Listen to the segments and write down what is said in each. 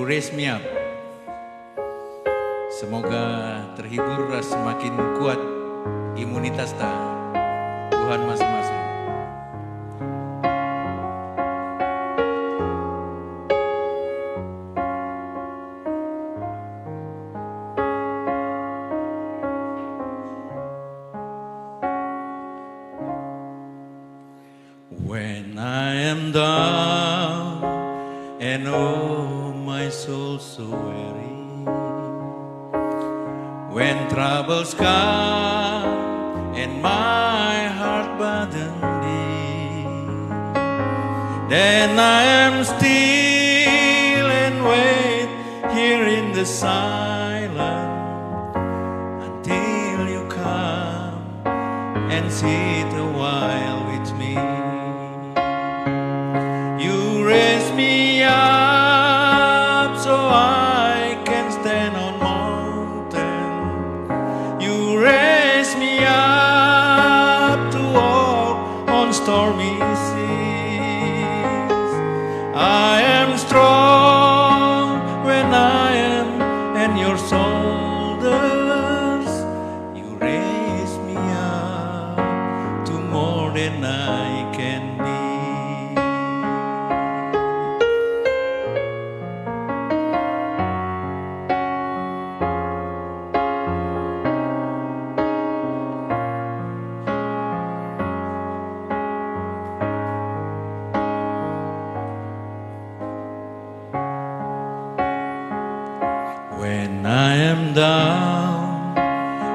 Raise Me Up. Semoga terhibur, semakin kuat imunitas ta. Tuhan masing-masing. When I am down and oh my soul so weary, when troubles come and my heart burden be, then I am still and wait here in the silence until you come and sit a while with me. You raise me up so I can stand on mountain. You raise me up to walk on stormy seas. I am strong when I am in your shoulders. You raise me up to more than I can be. When I am down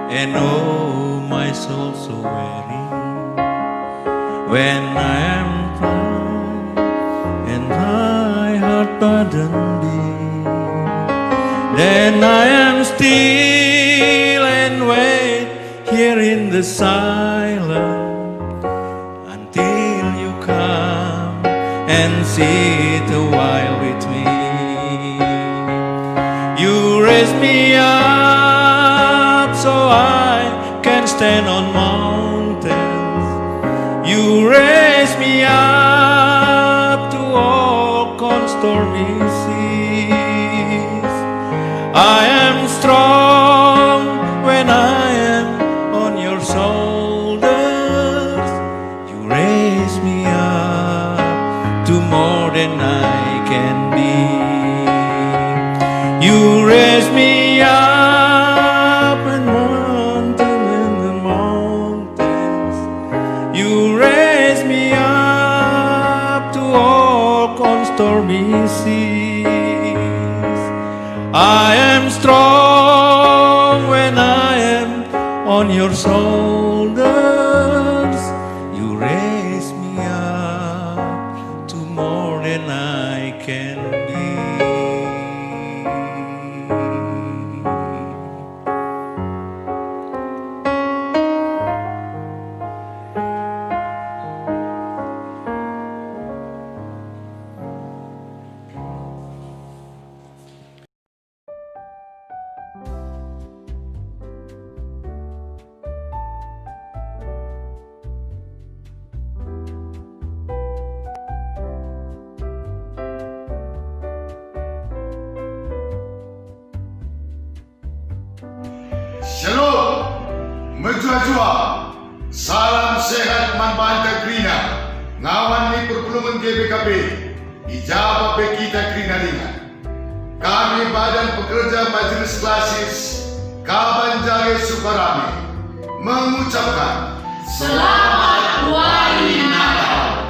and oh my soul so weary, when I am proud and my heart burdened be, then I am still and wait here in the silence until you come and sit a while with me. You raise me up so I can stand on mountains. You raise me up to walk on stormy seas. I am strong when I am on your shoulders. You raise me up to more than I can be. You raise me up and mountain in the mountains. You raise me up to walk on stormy seas. I am strong when I am on your shoulders. You raise me up to more than I can be. Shalom, menjua-jua, salam sehat manbanta Krina, ngawan ni perpuluhan GBKP, ijabah kita Krina Lingan. Kami Badan Pekerja Majelis Klasis Kabanjaya Sukarame mengucapkan Selamat Hari Natal,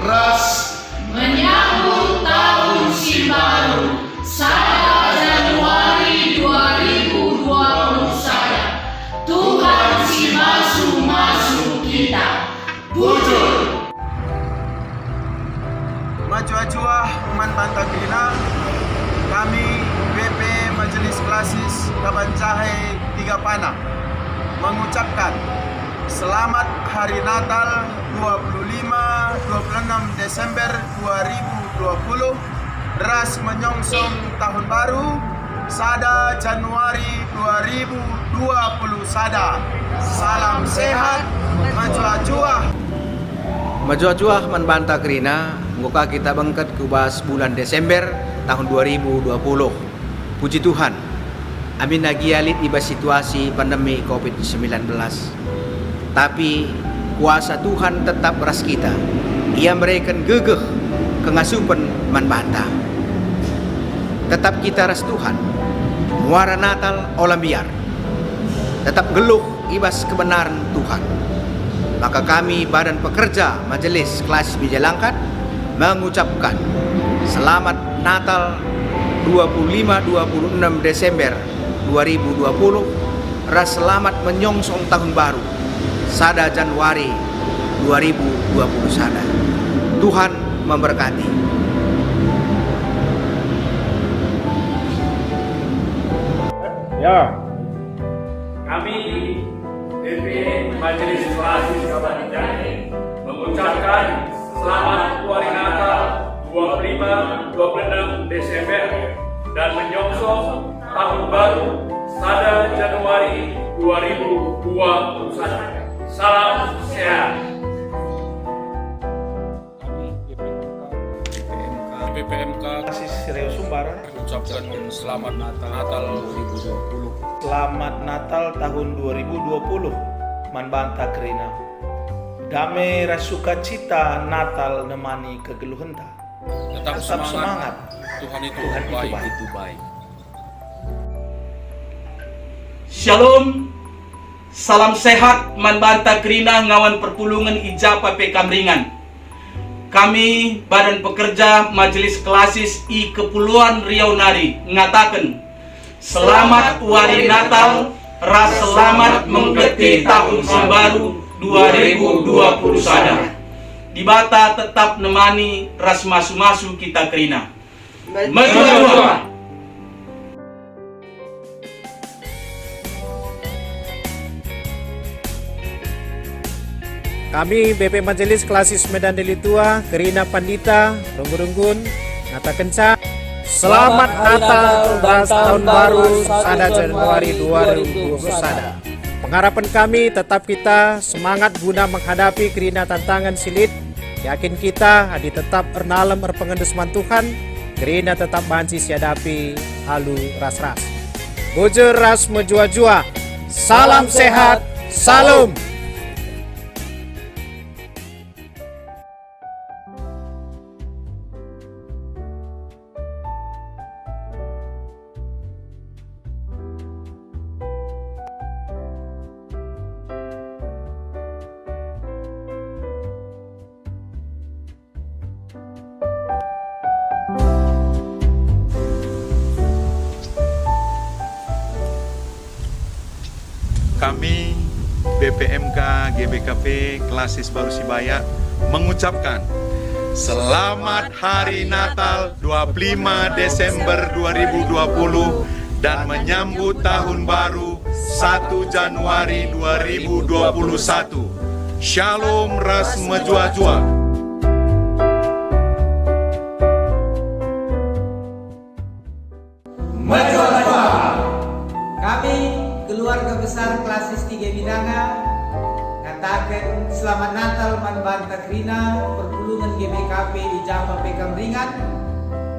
ras menyambut tahun si baru 1 Januari 2021. Tuhan si masuk kita. Bujur. Majua-jua Uman Banta Krina, kami BP Majelis Klasis Kabanjahai Tiga Panah mengucapkan Selamat Hari Natal 25-26 Desember 2020, ras menyongsong tahun baru Sada Januari 2021. Salam sehat, majua-jua. Majua-jua man banta Krina, muka kita bangkat ke bahas bulan Desember tahun 2020. Puji Tuhan, amin lagi alit iba situasi pandemi COVID-19. Tapi kuasa Tuhan tetap beras kita. Ia memberikan gegeh kengasupan manbanta. Tetap kita ras Tuhan. Muara Natal olam biar. Tetap geluh ibas kebenaran Tuhan. Maka kami Badan Pekerja Majelis Klasis Bijaalangkat mengucapkan Selamat Natal 25-26 Desember 2020, ras selamat menyongsong tahun baru Sada Januari 2021. Tuhan memberkati. Ya, kami DP Majelis Klasis Kabupaten mengucapkan Selamat Hari Natal 25-26 Desember dan menyongsong Tahun Baru Sada Januari 2021. Salam sehat. BPMK Klasis Serius Sumbar mengucapkan Selamat Natal 2020. Selamat Natal tahun 2020 Manbanta Krina. Damai rasuka cita Natal nemani kegeluhenta. Tetap semangat. Tuhan itu baik. Shalom, salam sehat Manbanta Krina ngawan perpulungan ijapa pe kamringan. Kami Badan Pekerja Majelis Klasis I Kepulauan Riau Nari ngatakan Selamat Hari Natal, ras selamat menggeti tahun baru 2020 sada. Di bata tetap nemani ras masu-masu kita Krina. Maju. Kami BP Majelis Klasis Medan Deli Tua, Kerina Pandita, Runggun, Nata Kenca. Selamat Natal dan Tahun Baru Sada Januari 2021 sada. Pengharapan kami tetap kita semangat guna menghadapi kerina tantangan silit. Yakin kita hadi tetap ernalem erpengendusman Tuhan. Kerina tetap bansi siadapi alu ras-ras. Bojer ras menjua-jua. Salam sehat, salam. Kami BPMK GBKP Klasis Baru Sibaya mengucapkan Selamat Hari Natal 25 Desember 2020 dan menyambut Tahun Baru 1 Januari 2021. Shalom ras menjua-jua. Kami keluarga besar Klasis 3 Bidanga ngatakan Selamat Natal Manbanta Krina perpulungan GBKP Ijapa pe Kamringan.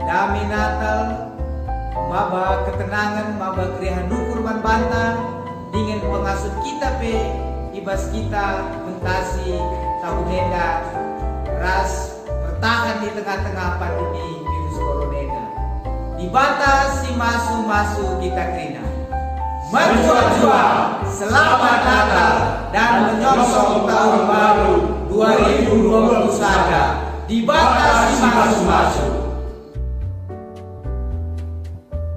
Damai Natal maba ketenangan maba krihan dukur Manbanta dengan pengasuh kita pe ibas kita mentasi tahun enda ras bertahan di tengah-tengah pandemi virus corona. Di batas si masu-masu kita Krina. Menjua-jua, selamat Natal dan menyongsong tahun baru 2020 sada. Dibatasi masu-masu.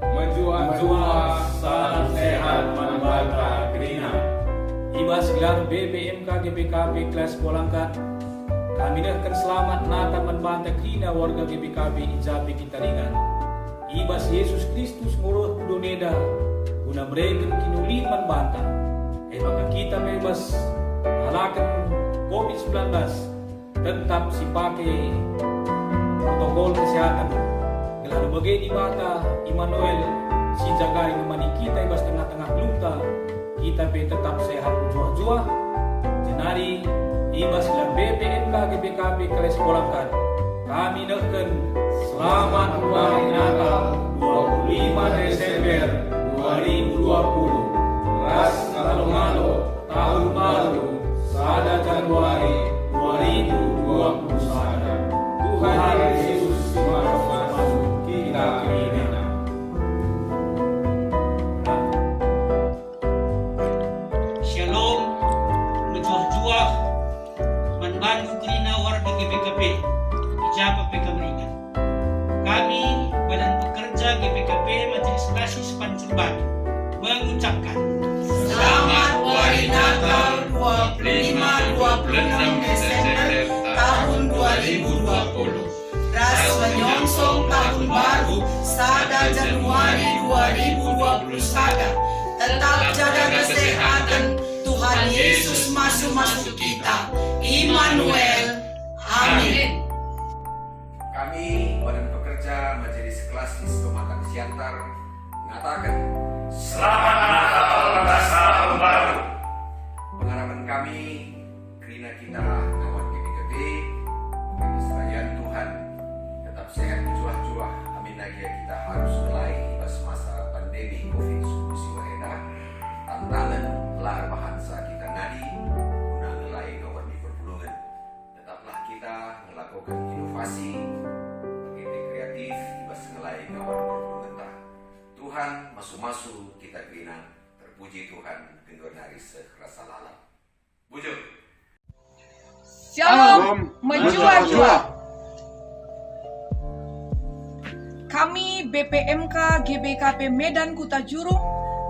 Menjua-jua, salam sehat Manbanta Krina. Ibas gelar BPMK GBKP Kelas Polangkat. Kami nahkan selamat Natal Manbanta Krina warga GBKP Ijapi kita ringan. Ibas Yesus Kristus mulut Doneda. Guna mereka kinulin Manbanta. Maka kita bebas halakan COVID-19 tetap si pakai protokol kesehatan. Lalu bagai di mata Immanuel si jagai nemani kita ibas tengah-tengah luta kita tetap sehat jua-jua. Jenari ibas dan BPMK GBKP Kelas Polangkat kami neken selamat Hari Natal Ijabah Pekamringan. Kami, Badan Pekerja GBKP Majelis Klasis Pancur Batu, mengucapkan Selamat Hari Natal 25-26 Desember tahun 2020. Ras menyongsong tahun baru Sada Januari 2021. Tetap jaga kesehatan. Tuhan Yesus masuk kita. Immanuel. Amin. Kami, Badan Pekerja Majelis Klasis Pematang Siantar, mengatakan Selamat Natal dan Tahun Baru. Pengharapan kami, kerana kita ngawat GBKP, keserayaan Tuhan, tetap sehat berjuah-juah. Amin lagi kita harus mulai pas masa pandemi COVID-19 wahena. Tantangan lar bahasa kita nadi, guna nilai kawan di perpulungan. Tetaplah kita melakukan inovasi, ide kreatif, ibas nilai kawan perpulungan tak. Tuhan masuk-masuk kita kena terpuji Tuhan dengan nari serasa lalam. Bujur. Shalom menjual-jual. Kami BPMK GBKP Medan Kuta Jurung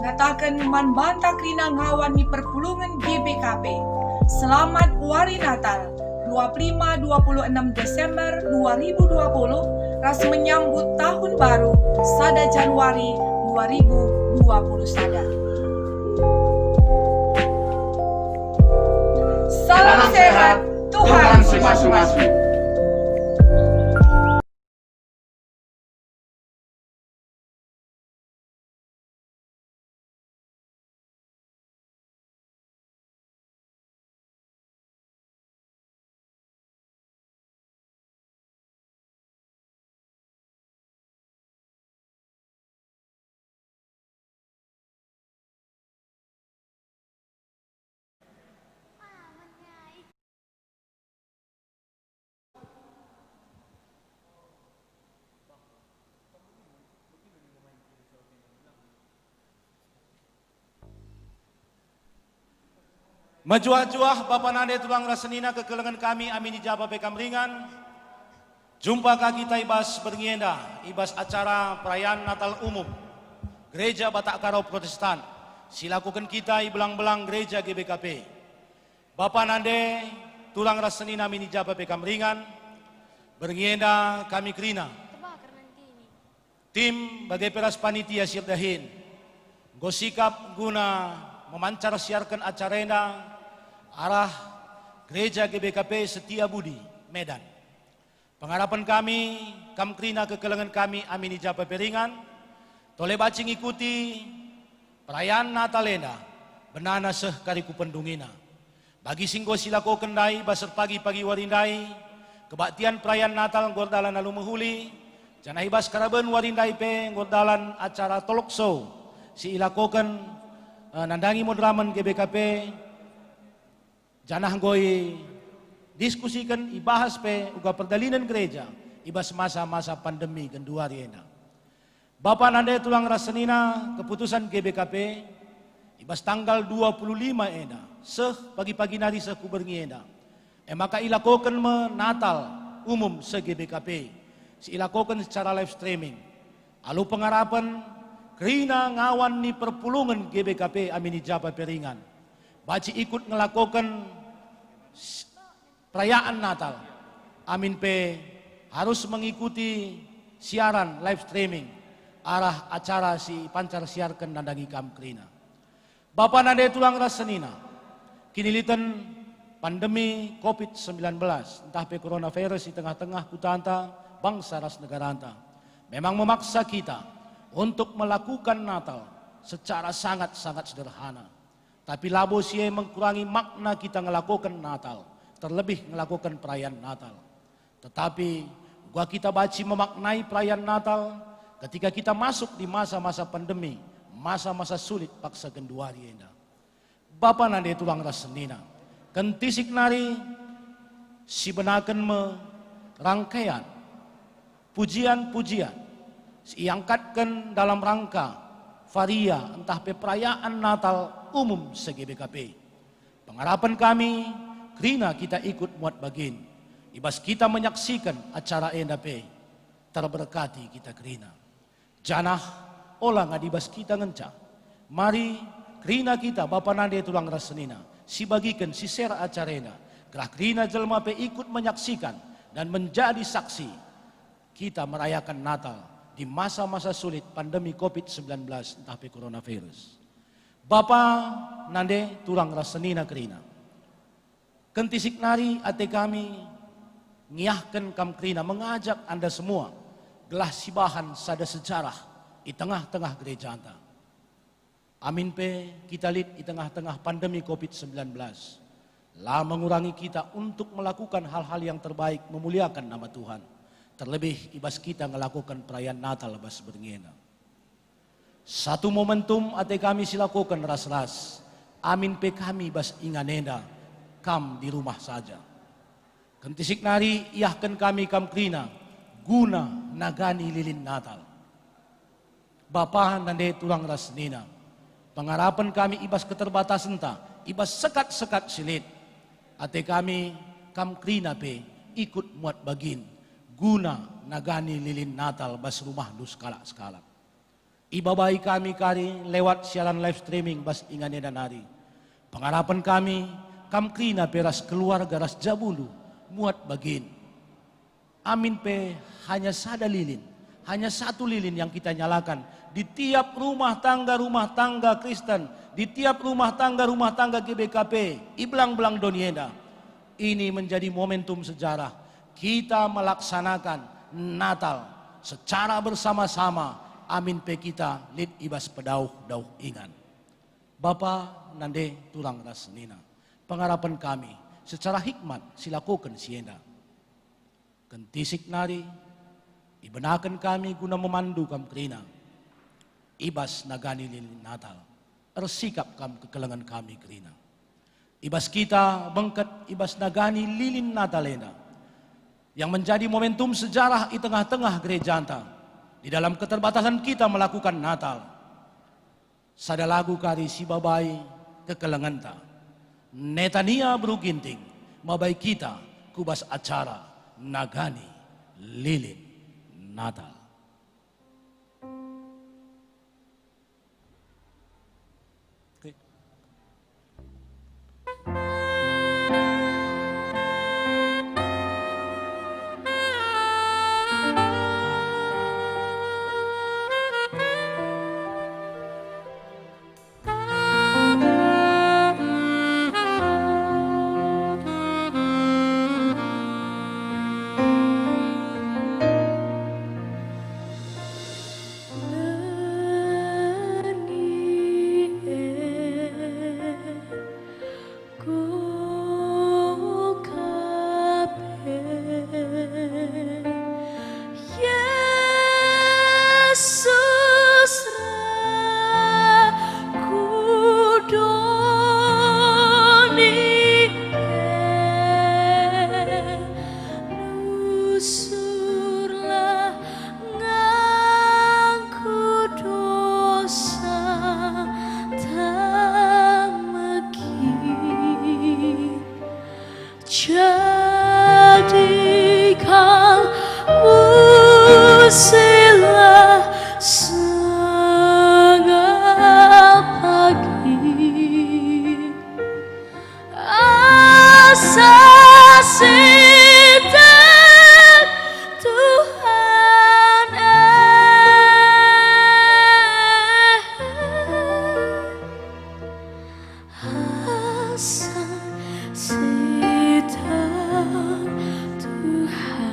ngatakan manbanta krina ngawan di perpulungan GBKP. Selamat Hari Natal 25-26 Desember 2020 ras menyambut tahun baru Sada Januari 2020 Sada. Salam sehat, Tuhan masing-masing. Menjuah-juah Bapa Nade Tulang Rasenina kekelengan kami amin ijabah Pekamringan. Jumpa kita ibas berngenda, ibas acara perayaan Natal umum Gereja Batak Karo Protestan. Silakukan kita ibelang-belang Gereja GBKP. Bapa Nade Tulang Rasenina amin ijabah Pekamringan. Berngenda kami kerina. Tim bagai peras panitia siap dahin. Gosikap guna memancar siarkan acara arah Gereja GBKP Setia Budi, Medan. Pengharapan kami, kamkrina kekelengan kami amin ijabah peringan, tole bacing ikuti perayaan Natalena, benana seh kariku pendungina. Bagi singgo silako kendai, basar pagi-pagi warindai, kebaktian perayaan Natal gordalan lalu mehuli, janah ibas karaben warindai pe gordalan acara talk show, si ilakokan nandangi modraman GBKP, janah goy diskusikan ibahas pe uga perdalinan gereja ibas masa-masa pandemi gendua riena. Bapa Nande Tulang Rasenina keputusan GBKP ibas tanggal 25 ena seh pagi-pagi nari seh kubergi ena. Maka ilakokan menatal umum se GBKP. Si ilakokan secara live streaming. Alu pengharapan kerina ngawan ni perpulungan GBKP amin ijabah peringan. Baci ikut ngelakukan perayaan Natal. Amin pe harus mengikuti siaran live streaming arah acara si pancar siarkan nandangi kamkrina. Bapa Nade Tulang Rasenina kinilitan pandemi COVID-19 entah pe coronavirus di tengah-tengah kutanta bangsa ras negara anta. Memang memaksa kita untuk melakukan Natal secara sangat-sangat sederhana. Tapi labo sie mengkurangi makna kita melakukan Natal, terlebih melakukan perayaan Natal. Tetapi gua kita baci memaknai perayaan Natal ketika kita masuk di masa-masa pandemi, masa-masa sulit paksa genduari enda. Bapa Nade Tulang Rasenina, kentisik nari si benakan rangkaian pujian-pujian diangkatkan dalam rangka varia entah perayaan Natal umum se-GBKP. Pengharapan kami, kerina kita ikut muat bagin. ibas kita menyaksikan acara endape terberkati kita kerina. Janah olang adibas kita ngenca. Mari kerina kita Bapa nande tulang rasenina si bagikan si ser acarena. Gerak kerina jelma pe ikut menyaksikan dan menjadi saksi kita merayakan Natal di masa-masa sulit pandemi COVID-19 entah pe coronavirus. Bapa nande tulang rasenina kerina. Kentisik nari ate kami ngiahkan kam kerina mengajak anda semua gelah sibahan sada sejarah di tengah-tengah gereja anda. Amin pe kita lid di tengah-tengah pandemi COVID-19. Lah mengurangi kita untuk melakukan hal-hal yang terbaik memuliakan nama Tuhan. Terlebih ibas kita melakukan perayaan Natal bas berngena. Satu momentum ate kami silakukan ras-ras. Amin pe kami bas inganenda kam di rumah saja. Kentisik nari iahkan kami kam krina guna nagani lilin Natal. Bapa nande tulang rasnina. Pengharapan kami ibas keterbatasan ta, ibas sekat-sekat silit. Ate kami kam krina pe ikut muat bagin guna nagani lilin Natal bas rumah dus skala-skala. Ibabai kami kari lewat siaran live streaming bas ingane dan hari. Pengharapan kami kam krina pe ras keluarga ras jabulu muat bagin. Amin pe hanya sada lilin, hanya satu lilin yang kita nyalakan di tiap rumah tangga Kristen, di tiap rumah tangga GBKP, iblang-belang donienda. Ini menjadi momentum sejarah kita melaksanakan Natal secara bersama-sama. Amin pe kita lid ibas pedauh ingan. Bapa nande tulang rasnina. Pengharapan kami secara hikmat silakukan sienda. Kentisik nari ibenakan kami guna memandu kam kerina. Ibas nagani lilin Natal. Ersikap kam kekelengan kami kerina. Ibas kita bengket ibas nagani lilin Natalena. Yang menjadi momentum sejarah di tengah-tengah gereja anta. Di dalam keterbatasan kita melakukan Natal. Sada lagu kari si babai kekelengan ta. Netania beruginting. Mabai kita kubas acara nagani lilin Natal. Sila sangat pagi asasi dan Tuhan asasi dan Tuhan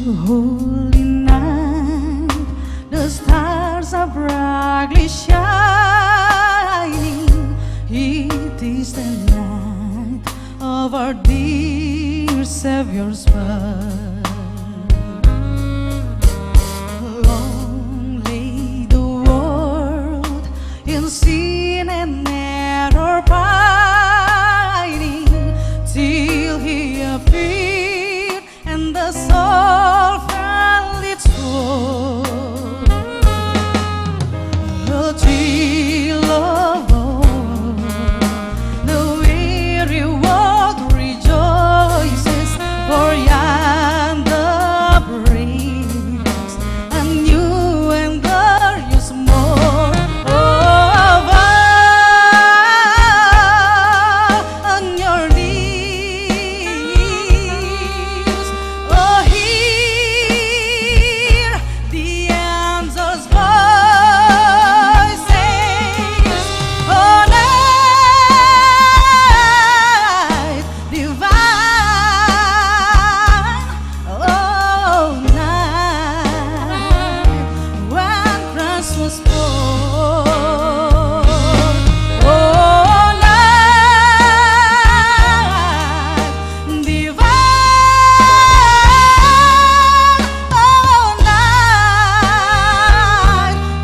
holy night, the stars are brightly shining. It is the night of our dear Savior's birth. Long lay the world in sin and error pining, till He appeared and the soul felt its woe. The thrill of all, the weary world rejoices, for yonder breaks a new and glorious morn. On your knees, oh, hear the angels' voices. Oh, night divine, oh, night when Christ was born. Oh, night divine,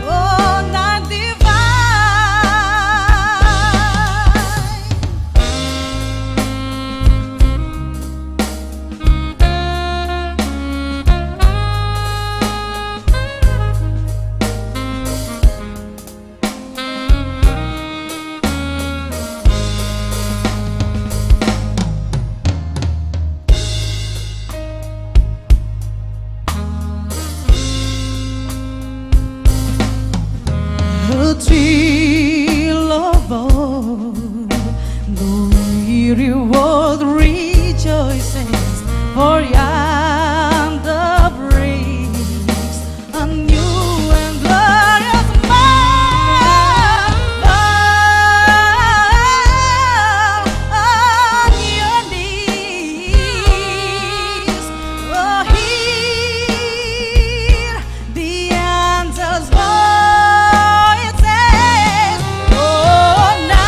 oh, night divine. The thrill of all, the weary world rejoices, for yonder breaks a new and glorious morn. On your knees, oh, hear the angels' voices. Oh, night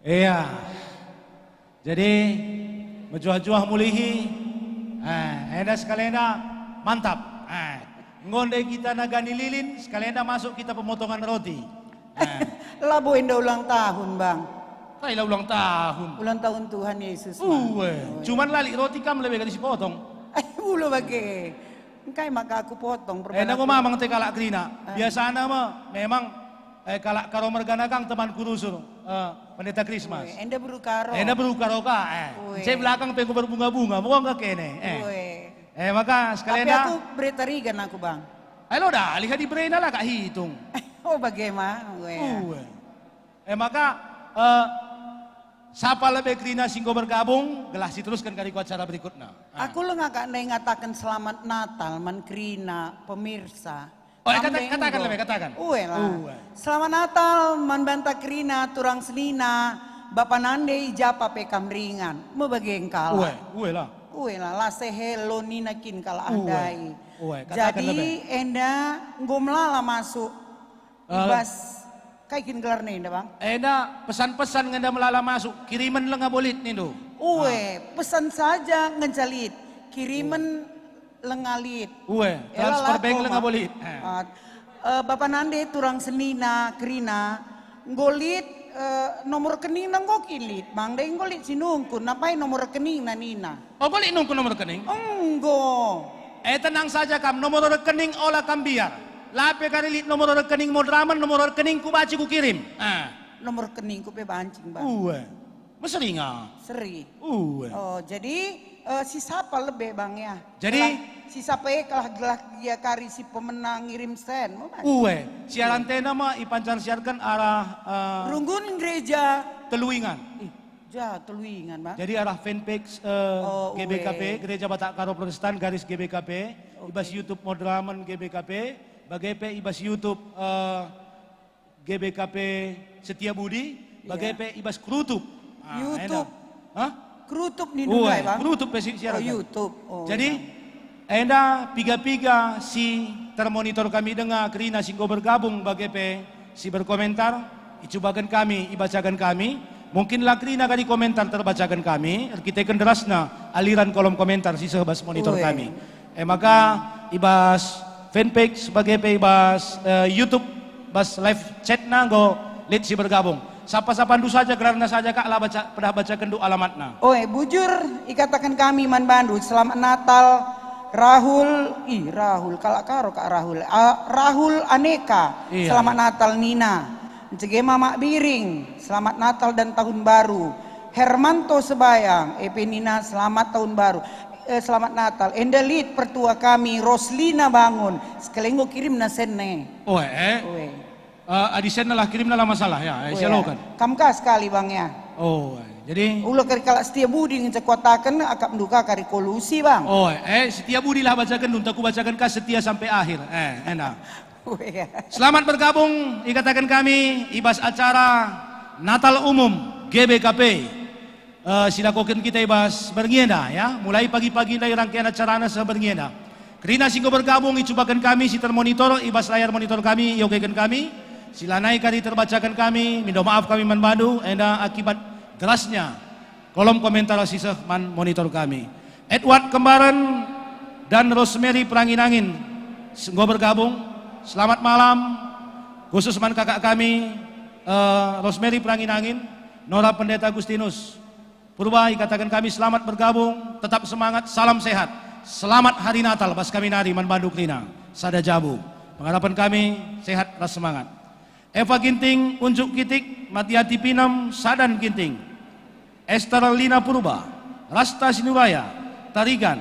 Iya. Jadi menjuah-juah mulihi. Enda sekalian mantap. Ngonde kita nagani lilin, sekalian masuk kita pemotongan roti. Labo enda ulang tahun, Bang. Kailah ulang tahun. Ulang tahun Tuhan Yesus. Bang. Cuman lali roti kam lebih kali potong. Ulo bagi. Engkai maka aku potong. Enda ko mamang te kalak krina. Biasana mah memang kalak karo mergana kang teman kurusur. Pendeta Christmas. Enda berukaro. Enda berukaro ka. Saya belakang pengen berbunga-bunga, mau enggak kene. Maka sekalian tapi aku beretarigan aku, Bang. Ayo dah, lihat di brain lah kak hitung. Oh bagaimana? Maka siapa lebih krina singgo bergabung, gelas diteruskan kali acara berikutnya. Aku lengah ngatakan selamat Natal man krina pemirsa. Katakan. Selamat Natal man banta krina turang selina Bapak Nande ijapa pekam ringan. Mau bagi engkala. lah sehelo nina kin kala andai. Jadi enda ngomlala masuk. Ibas kayak kin gelar nih Bang. Enda pesan-pesan ngenda melala masuk, kiriman lenga bolit nih do. Pesan saja ngejalit, kiriman lengalit. Transfer bank lenga bolit. Bapak Nande turang senina krina ngolit nomor rekening nang kilit. Bang Deng ngolit sinungkun, napai nomor rekening na nina. Oh ngolit nungkun nomor rekening? Enggo. Tenang saja kam, nomor rekening olah kam biar. Lape karilit nomor rekening modraman, nomor rekening ku baci ku kirim. Nomor rekening ku pe bancing, Bang. Meseri nga? Seri. Jadi si siapa lebih, Bang ya? Jadi si siapa kalah dia kari si pemenang ngirim sen. Siaran tena mah ipancar siarkan arah Runggun gereja Teluingan. Teluingan, Bang. Jadi arah fanpage GBKP, Gereja Batak Karo Protestan garis GBKP, ibas YouTube Modraman GBKP, bagepe ibas YouTube GBKP Setia Budi, bagepe ibas Krutup. YouTube. Krutup nih Bang. Krutup pesi siaran. YouTube. Jadi enda piga-piga si termonitor kami dengar kerina singgo bergabung bagepe si berkomentar, icubakan kami, ibacakan kami. Mungkinlah kerina kali komentar terbacakan kami, kita kenderasna aliran kolom komentar si sebas monitor kami. Maka ibas fanpage sebagai ibas YouTube, bas live chat nanggo let si bergabung. Sapa-sapa ndu saja gelarna saja kak lah pernah bacakan du alamatna. Bujur ikatakan kami man Bandu selamat Natal Rahul kalak karo kak Rahul Aneka. Selamat Natal Nina. Cegema Mak Biring, selamat Natal dan Tahun Baru. Hermanto Sebayang, Epe Nina, selamat Tahun Baru. Selamat Natal. Endelit pertua kami, Roslina Bangun. Sekalian gue kirim na senne. Adisen lah kirim lah masalah ya. Sialokan. Kamka sekali Bang ya. Jadi ulo kari kalak Setia Budi ngecekotakan akak menduka kari kolusi Bang. Setia Budi lah bacakan untuk aku bacakan kah setia sampai akhir. Enak. Selamat bergabung, ikatakan kami ibas acara Natal Umum GBKP. Silakan kita ibas berngenda ya, mulai pagi-pagi dari rangkaian acara seberngenda. Kerina singgo bergabung, icubakan kami si termonitor, ibas layar monitor kami, yogekan kami. Silanai kali terbacakan kami, minta maaf kami manbadu, akibat derasnya kolom komentar sisa man monitor kami. Edward Kembaran dan Rosemary Peranginangin singgo bergabung. Selamat malam, khusus man kakak kami Rosemary Peranginangin, Nora Pendeta Agustinus Purba, ikatakan kami selamat bergabung, tetap semangat, salam sehat, selamat hari Natal, bas kami nari man Bandu Krina, sada jabu, pengharapan kami sehat ras semangat. Eva Ginting, Unjuk Kitik, Matiati Pinam, Sadan Ginting, Esther Lina Purba, Rasta Sinuraya, Tarigan,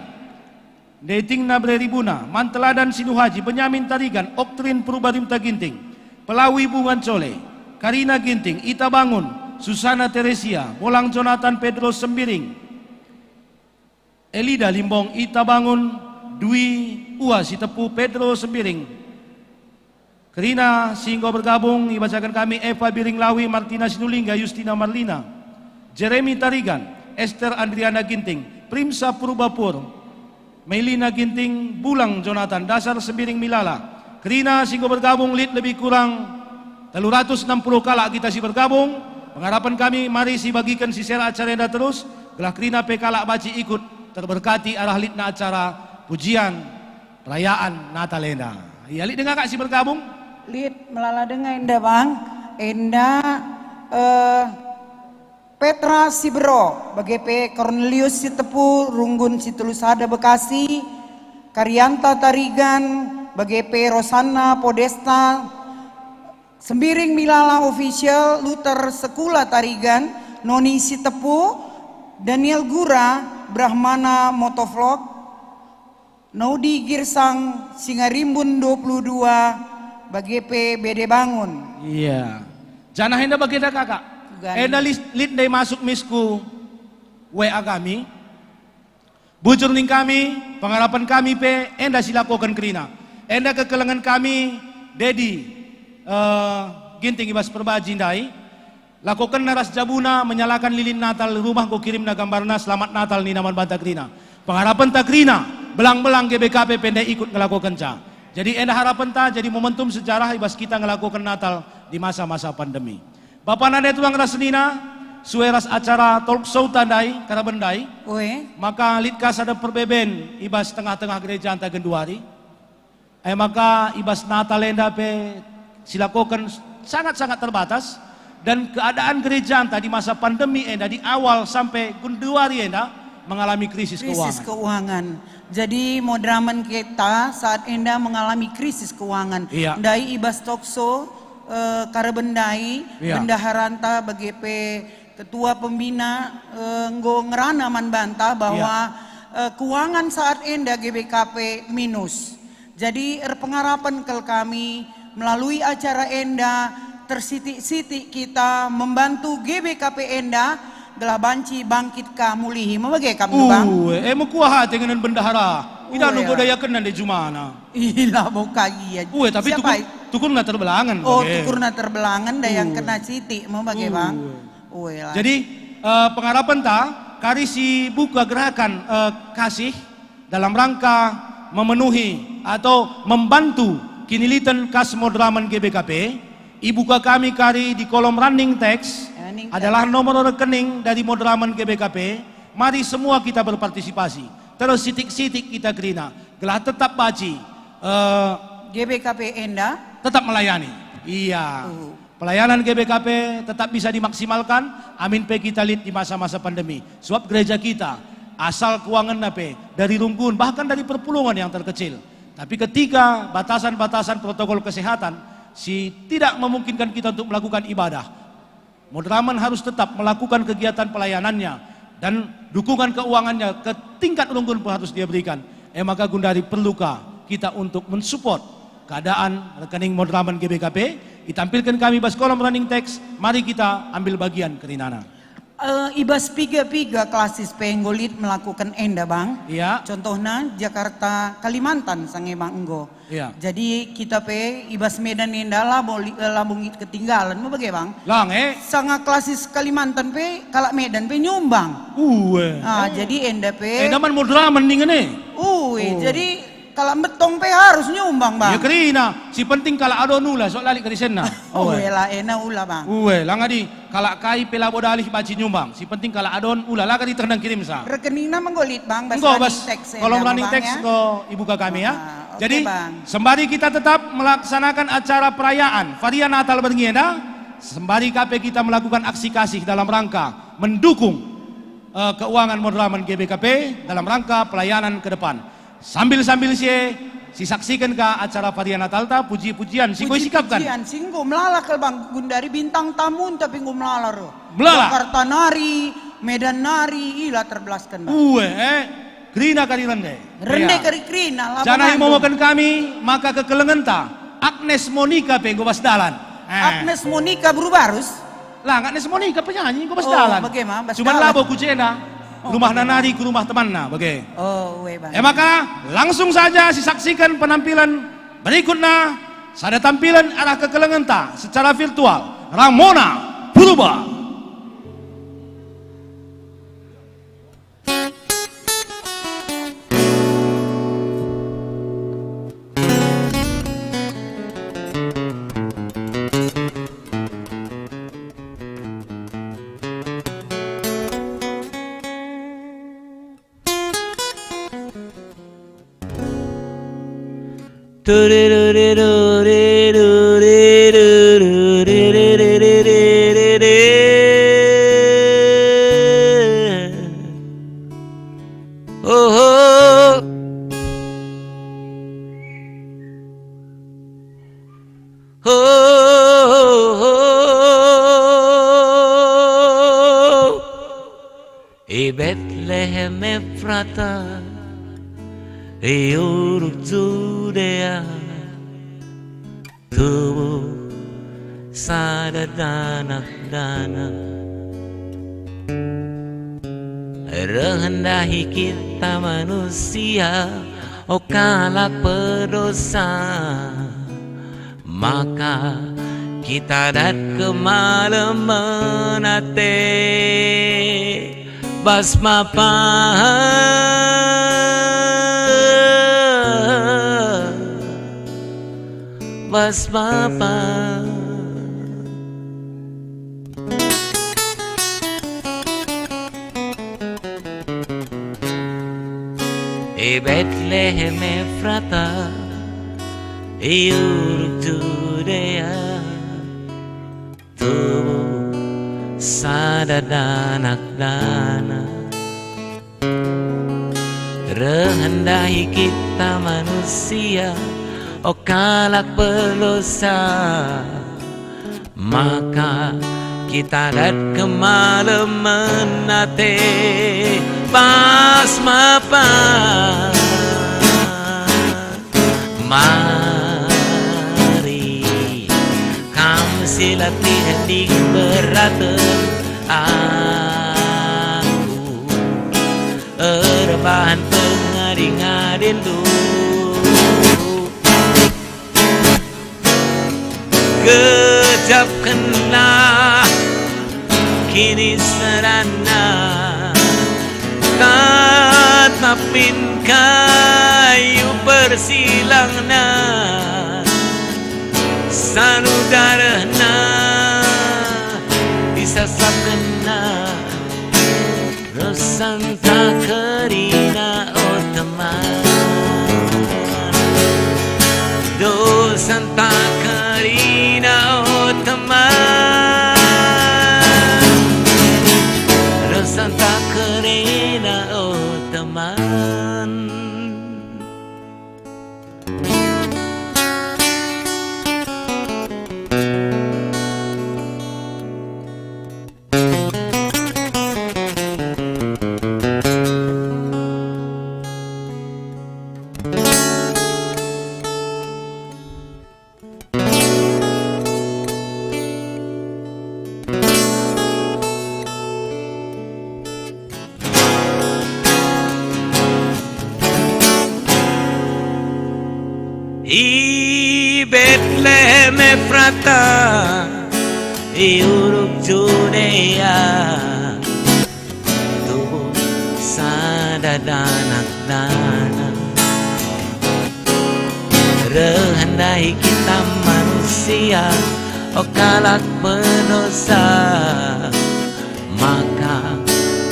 Dating Nabre Ribuna, Manteladan Sinuhaji, Benyamin Tarigan, Oktrin Purbarimta Ginting, Pelawi Bungan Cole, Karina Ginting, Ita Bangun, Susana Teresia, Bolang Jonathan Pedro Sembiring, Elida Limbong, Ita Bangun, Dwi Ua Sitepu Pedro Sembiring, Karina singgo bergabung, dibacakan kami Eva Biring Lawi, Martina Sinulingga, Justina Marlina, Jeremy Tarigan, Esther Andriana Ginting, Primsa Purbapur, Melina Ginting, Bulang Jonathan, Dasar Sembiring Milala. Kerina singgo bergabung lead lebih kurang 360 kala kita si bergabung. Pengharapan kami, mari si bagikan si share acara enda terus. Gelah kerina pekalak baci ikut terberkati arah litna acara pujian perayaan Natal enda. Ya, lit dengar kak si bergabung? Lit melala dengar enda bang. Enda Petra Sibero, BGP Cornelius Sitepu, Runggun Situlusada Bekasi, Karyanta Tarigan, BGP Rosanna Podesta, Sembiring Milala Official, Luther Sekula Tarigan, Noni Sitepu, Daniel Gura, Brahmana Motovlog, Naudi Girsang, Singarimbun 22, BGP BD Bangun. Iya. Janah enda bagenda kakak. Enda lit day masuk misku WA kami. Bujur ning kami, pengharapan kami pe enda silakokan kerina. Enda kekelengan kami Dedi ginting ibas perbaji ndai. Lakukan naras jabuna menyalakan lilin Natal rumah ko kirim na gambarna selamat Natal ni naman banta krina. Pengharapan ta krina belang-belang GBKP pendek ikut ngelakukan ca. Jadi enda harapan ta jadi momentum sejarah ibas kita ngelakukan Natal di masa-masa pandemi. Bapak nade tuang rasenina sueras acara talk show tandai karabendai. Maka litkas ada perbeben ibas tengah-tengah gereja anta genduari. Maka ibas Natal enda pe silakokan sangat-sangat terbatas dan keadaan gereja anta di masa pandemi enda di awal sampai genduari enda mengalami krisis keuangan. Jadi modraman kita saat enda mengalami krisis keuangan. Iya. Dai ibas talk show Karabendai, Iya. Bendaharanta BGP Ketua Pembina Nggo Ngerana Manbanta bahwa keuangan saat enda GBKP minus. Jadi pengharapan ke kami melalui acara enda tersitik-sitik kita membantu GBKP enda gelah banci bangkit ka mulihi mabage kami bang. Kuah hati dengan bendahara. Ida nu godaya kenan di Jumana. Ila boka iya. Tapi tukun na terbelangan. Tukurna terbelangan da yang kena siti mau bagi bang. Jadi pengharapan ta kari si buka gerakan kasih dalam rangka memenuhi atau membantu kinilitan kas modraman GBKP. Ibuka kami kari di kolom running text adalah nomor rekening dari modraman GBKP. Mari semua kita berpartisipasi. Terus sitik-sitik kita kerina. Gelah tetap baci. GBKP enda tetap melayani. Iya. Pelayanan GBKP tetap bisa dimaksimalkan. Amin pe kita lihat di masa-masa pandemi. Sebab gereja kita asal keuangan nape dari Runggun bahkan dari perpulungan yang terkecil. Tapi ketika batasan-batasan protokol kesehatan tidak memungkinkan kita untuk melakukan ibadah. Modraman harus tetap melakukan kegiatan pelayanannya dan dukungan keuangannya ke tingkat Runggun pun harus dia berikan. Maka Gundari perlukah kita untuk mensupport keadaan rekening modraman GBKP. Ditampilkan kami bas kolom running text. Mari kita ambil bagian kerinana. Ibas piga-piga klasis penggolit melakukan enda bang. Iya. Contohnya Jakarta Kalimantan sange bang enggo. Iya. Jadi kita pe ibas Medan enda lambung ketinggalan mau bagaimana bang? Lang Sangat klasis Kalimantan pe kalak Medan pe nyumbang. Jadi enda pe. Enda man modraman nih. Jadi kalau betong pe harus nyumbang bang. Ya kerina, si penting kalau ada nula sok lalik ke sana. Lah ena ula bang. Lang adi kalau kai pela bodalih baci nyumbang. Si penting kalau adon ula lah kadi terdang kirim sa. Rekeningna menggolit bang. Bas kolom running text ko ibuka kami ya. Jadi sembari kita tetap melaksanakan acara perayaan varian Natal berngenda, sembari KP kita melakukan aksi kasih dalam rangka mendukung keuangan modraman GBKP dalam rangka pelayanan ke depan. Sambil si saksikan ke acara varian Natal ta puji-pujian singgo sikapkan. Puji-pujian singgo melala ke bang Gundari bintang tamu tapi nggo melala ro. Jakarta nari, Medan nari, ila terbelaskan bang. Krina kari rende. Rende kari krina. Jangan memokan kami maka kekelengan ta Agnes Monica pe nggo bas dalan. Agnes Monica Brubarus. Lah Agnes Monica penyanyi nggo bas dalan. Bagaimana? Cuman labo kujena. Rumah nanari ke rumah temanna, bagai. Maka langsung saja saksikan penampilan berikutnya. Sada tampilan arah kekelengan ta secara virtual. Ramona Purba. Oh, I Bethlehem Ephrata, I Uruk Judea, tubuh sadadanak dana, rendahi kita manusia, kalak berdosa, maka kita dat kemalaman ate basmapa basmapa Bethlehem Ephrata, Uruk Judea, tubuh sadadanak dana, rendahi kita manusia, kalak berdosa, maka kita dat kemalaman ate basmapa. Mari kamu silati hening beraten aku rebahan pengading-ading kejapkanlah kini serana tatapin kayu persilangna sanudarana disasapkena Rosanta Karina oh teman Do Santa Karina oh teman Rosanta Karina oh teman I Bethlehem Ephrata, I Uruk Judea, tubuh sadadanak dana, rendahi kita manusia, kalak berdosa, maka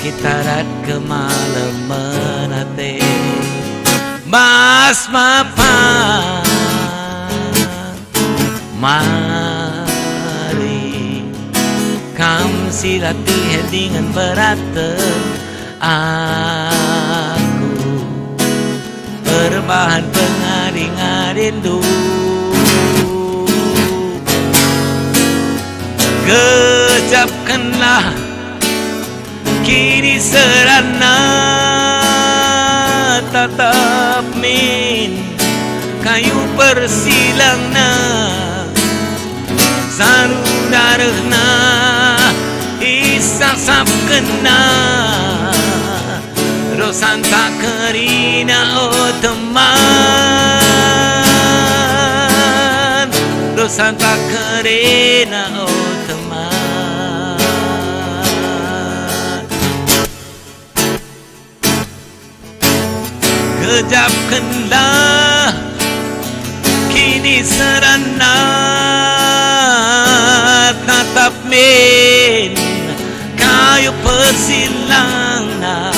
kita dat kemalaman ate basmapa. Mari kamu silati dengan beraten aku berbahan pengading-ading kejapkanlah kini serana tatap min kayu persilangna sanudarana isasapkena Rosanta Karina oh teman Rosanta Karina oh teman kejapkanlah kini serana tatap min kayu persilangna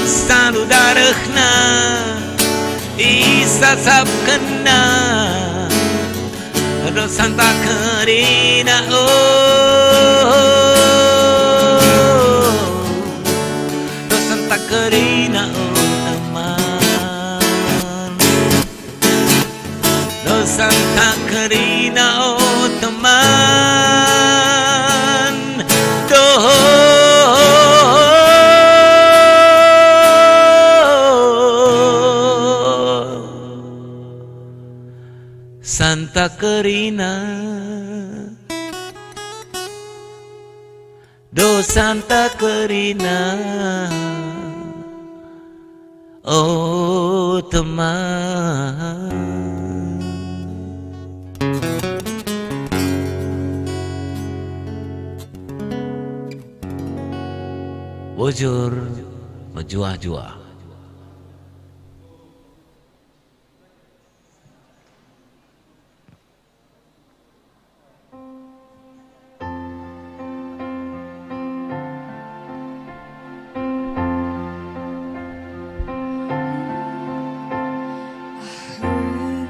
sanudarana isasap kena do Santa Catarina do Santa Catarina teman do Santa Catarina teman do Santa Catarina do Santa Catarina oh teman. Bujur menjua-jua.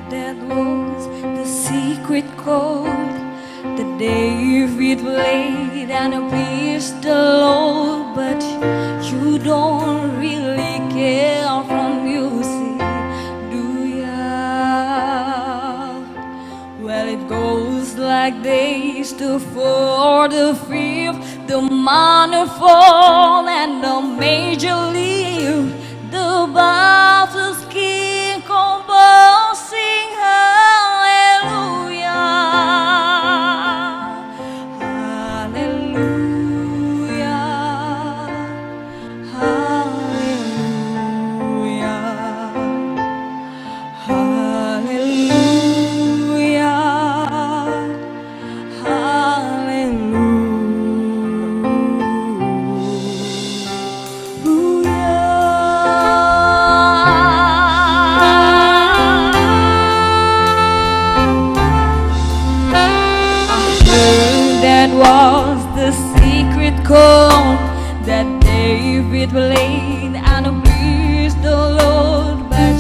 That was the secret chord that David played and pleased the Lord, but you don't really care from music, do ya? Well, it goes like this: the fourth, the fifth, the minor fall, and the major lift, the baffles king composing hallelujah, hallelujah, hallelujah, hallelujah, That was the secret chord that David played and pleased the Lord, but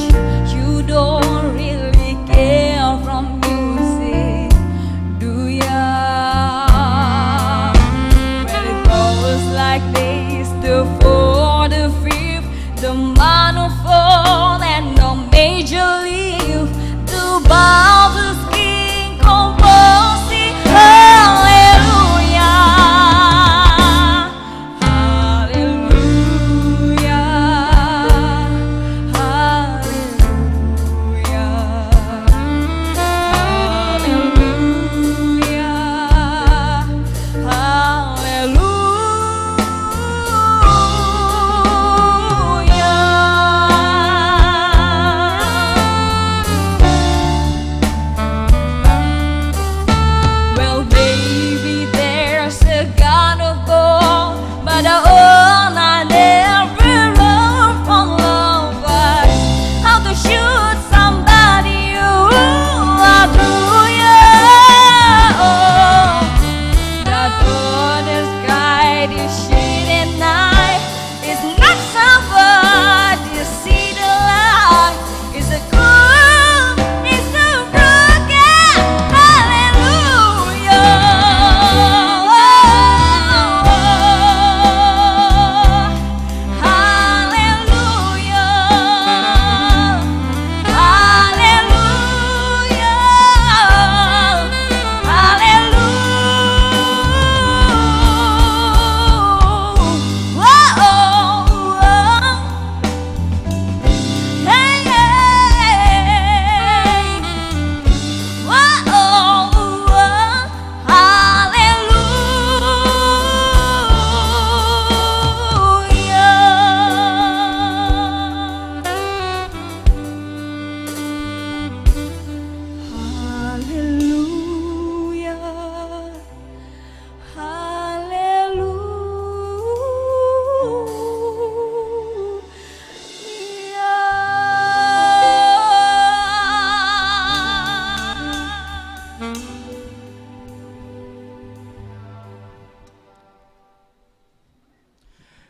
you don't really care from music, do ya? Well, it goes like this: the fourth, the fifth, the minor fall, and the major lift, the baffles king composing hallelujah, hallelujah, well, baby, there's a God of gold, but I never learned from love how to shoot somebody you adore. That goddess guide is shade at night. It's not somebody see the light. It's a good, it's a broken hallelujah.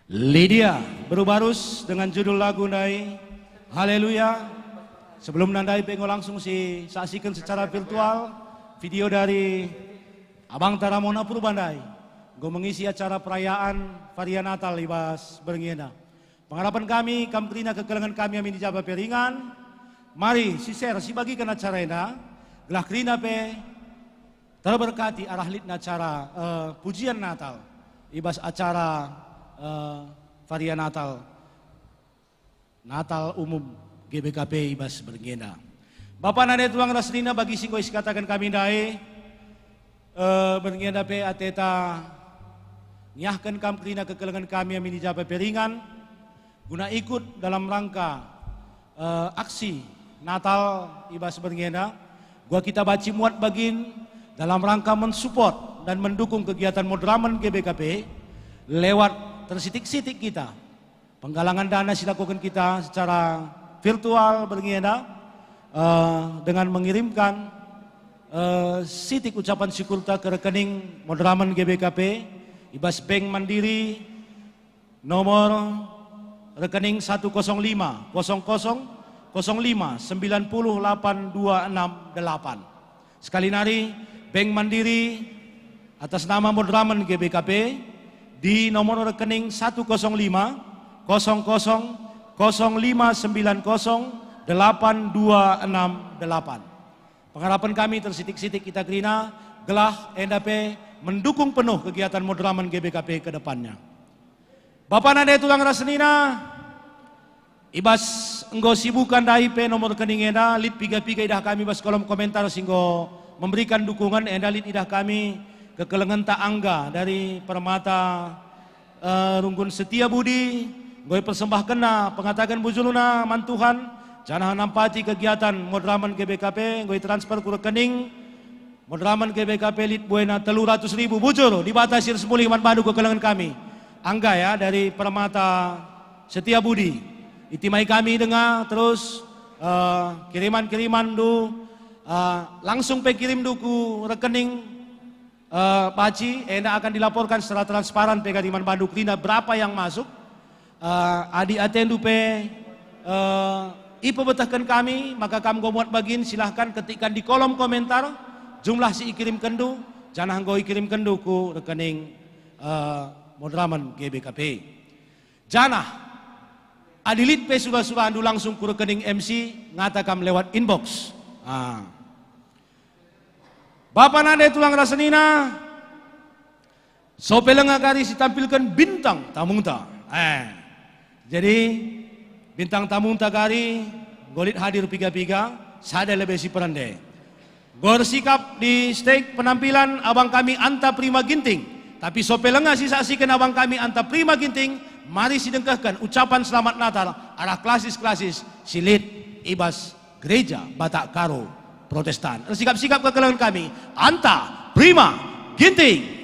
Lydia Berubarus dengan judul lagu Nai Haleluya Sebelum nandai pengo langsung saksikan secara virtual video dari Abang Taramona Purbandai. Gue mengisi acara perayaan varian Natal ibas berngena. Pengharapan kami, kamprina kekelengan kami amin dijaba peringan. Mari si share, si bagikan acara ina. Gelah krina pe terberkati arah litna acara pujian Natal. Ibas acara varian Natal. Natal umum GBKP ibas berngena. Bapak nade tuang rasnina bagi singgo katakan kami dae berngena pe ateta nyahkan kamprina kekelengan kami amin dijaba peringan guna ikut dalam rangka aksi Natal ibas berngena. Gua kita baci muat bagin dalam rangka mensupport dan mendukung kegiatan modraman GBKP lewat tersitik-sitik kita. Penggalangan dana dilakukan kita secara virtual berngena dengan mengirimkan sitik ucapan syukur ke rekening modraman GBKP ibas Bank Mandiri nomor rekening 105 00 05 90828. Sekali nari Bank Mandiri atas nama modraman GBKP di nomor rekening 105 00 0590 8268. Pengharapan kami tersitik-sitik kita krina gelah NDP mendukung penuh kegiatan modraman GBKP ke depannya. Bapak nade tulang rasnina ibas enggo sibukan DAIP nomor rekening enda lit piga-piga idah kami bas kolom komentar singgo memberikan dukungan enda lit idah kami kekelengan ta angga dari Permata Runggun Setia Budi gue persembahkan pengatakan bujuluna mantuhan janah nampati kegiatan modraman GBKP gue transfer ke rekening modraman GBKP lit buena 300.000 bujur dibatasi semuli man badu kekelengan kami angga ya dari Permata Setia Budi itimai kami dengar terus kiriman-kiriman langsung kirim duku rekening Paci enda akan dilaporkan secara transparan Kadiman Bandung Krina berapa yang masuk adi atendu ipo betahkan kami maka kamu gomuat bagin silahkan ketikkan di kolom komentar jumlah si ikirim kendu jangan go ikirim kendu ku rekening modraman GBKP janah adilit pe surah-surah andu langsung ku rekening MC ngatakam lewat inbox. Bapak nade tulang rasenina sopelenga kari ditampilkan bintang tamunta. Jadi bintang tamunta kari golit hadir piga-piga sada lebih si perande. Gor sikap di stage penampilan abang kami Anta Prima Ginting. Tapi sopelenga sisa-sikan abang kami Anta Prima Ginting. Mari sidengkahkan ucapan selamat Natal arah klasis-klasis silit ibas gereja Batak Karo Protestan. Sikap-sikap kekelangan kami Anta Prima Ginting.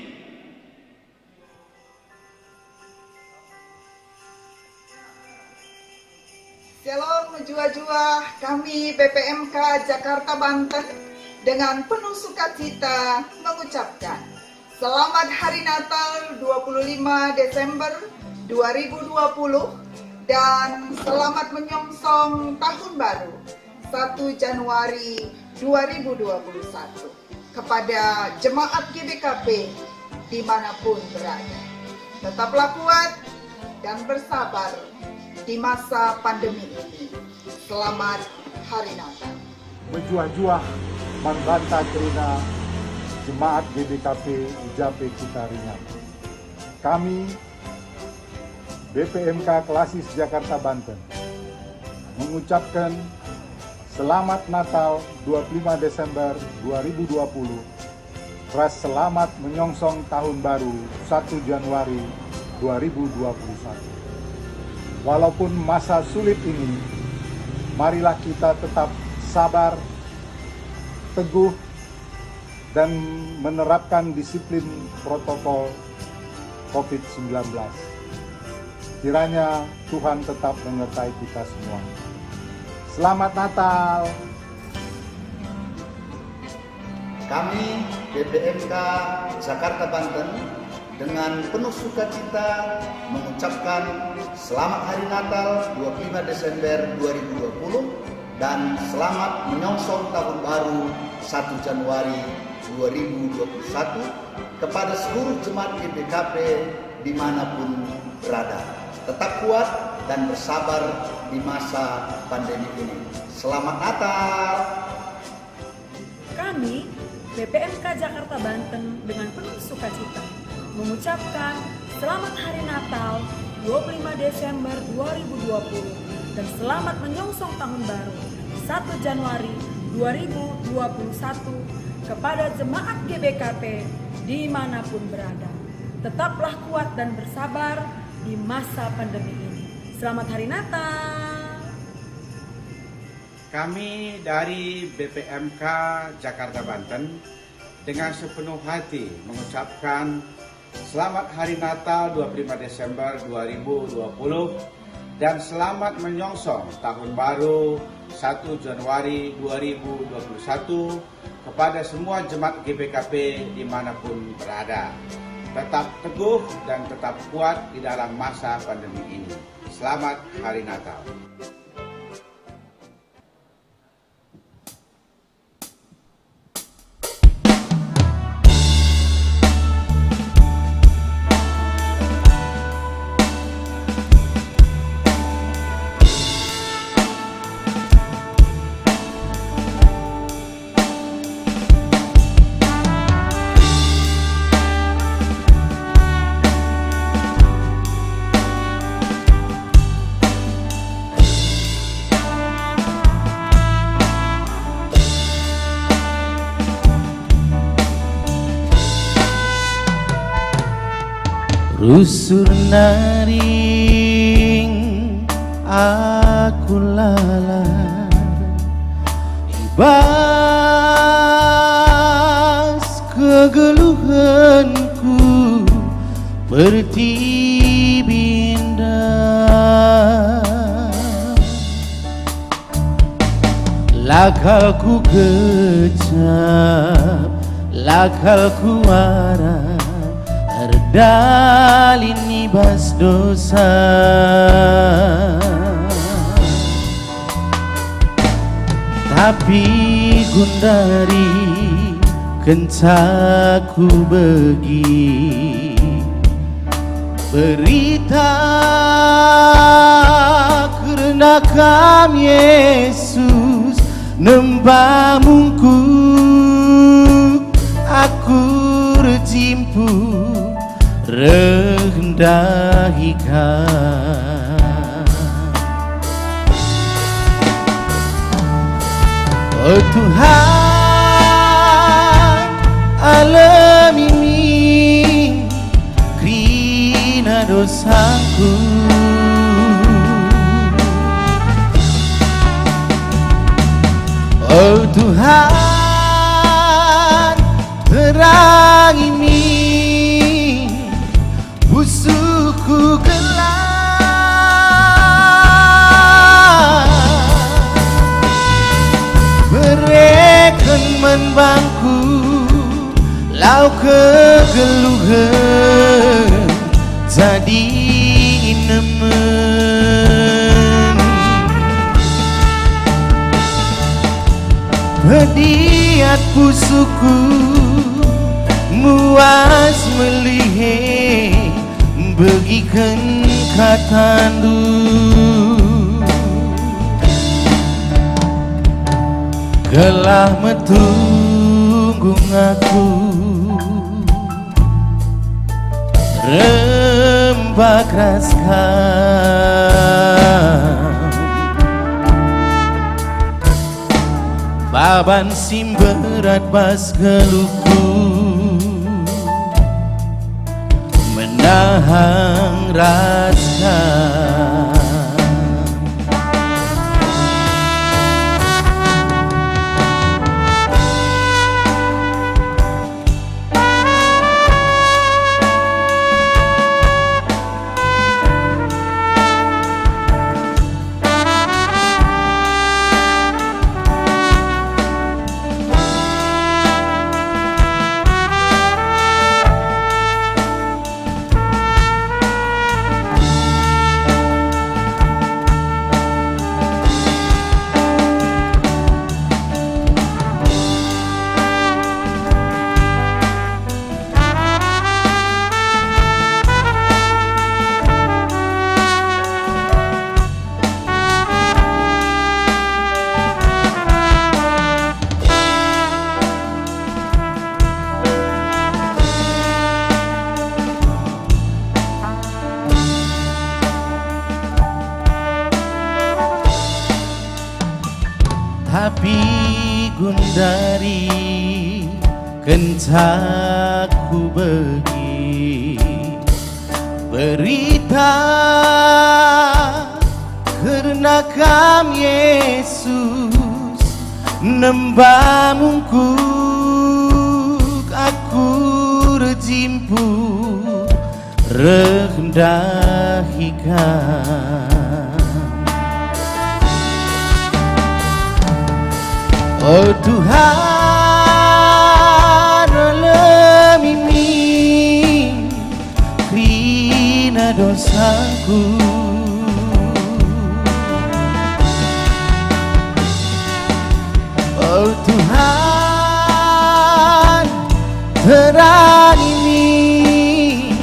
Shalom jua-jua, kami BPMK Jakarta Banten dengan penuh sukacita mengucapkan Selamat Hari Natal 25 Desember 2020 dan selamat menyongsong Tahun Baru 1 Januari 2021 kepada jemaat GBKP dimanapun berada. Tetaplah kuat dan bersabar di masa pandemi ini. Selamat Hari Natal. Berjuah-juah membantah kerina jemaat GBKP Ijape kita ringan. Kami BPMK Klasis Jakarta Banten mengucapkan Selamat Natal 25 Desember 2020 ras selamat menyongsong Tahun Baru 1 Januari 2021. Walaupun masa sulit ini, marilah kita tetap sabar, teguh, dan menerapkan disiplin protokol COVID-19. Kiranya Tuhan tetap menyertai kita semua. Selamat Natal! Kami BPMK Jakarta Banten dengan penuh sukacita mengucapkan Selamat Hari Natal 25 Desember 2020 dan selamat menyongsong tahun baru 1 Januari 2021 kepada seluruh jemaat GBKP dimanapun berada. Tetap kuat dan bersabar di masa pandemi ini. Selamat Natal! Kami, BPMK Jakarta Banten dengan penuh sukacita mengucapkan Selamat Hari Natal 25 Desember 2020 dan selamat menyongsong tahun baru 1 Januari 2021 kepada jemaat GBKP dimanapun berada. Tetaplah kuat dan bersabar di masa pandemi ini. Selamat Hari Natal! Kami dari BPMK Jakarta Banten dengan sepenuh hati mengucapkan Selamat Hari Natal 25 Desember 2020 dan selamat menyongsong Tahun Baru 1 Januari 2021 kepada semua jemaat GBKP dimanapun berada. Tetap teguh dan tetap kuat di dalam masa pandemi ini. Selamat Hari Natal. Rusur naring aku lalar ibas kegeluhanku bertibinda lakalku kecap lakalku arah Ardalini bas dosa tapi gundari kencaku begi berita karena kami Yesus nembamungku aku rejimpu rendahikan. Oh Tuhan alam ini krina dosaku oh Tuhan terang ini musuhku gelap berikan menbangku lau kegeluhan jadi nemen pediat pusuku muas melihat bagikan katandu gelah metunggung aku rembak raskan baban sim berat bas geluhku menahan rasa Tapi gundari kencaku bagi berita karena kam Yesus nembamungkuk aku rejimpu rendahikan. Oh Tuhan alam ini krina dosaku, oh Tuhan terang ini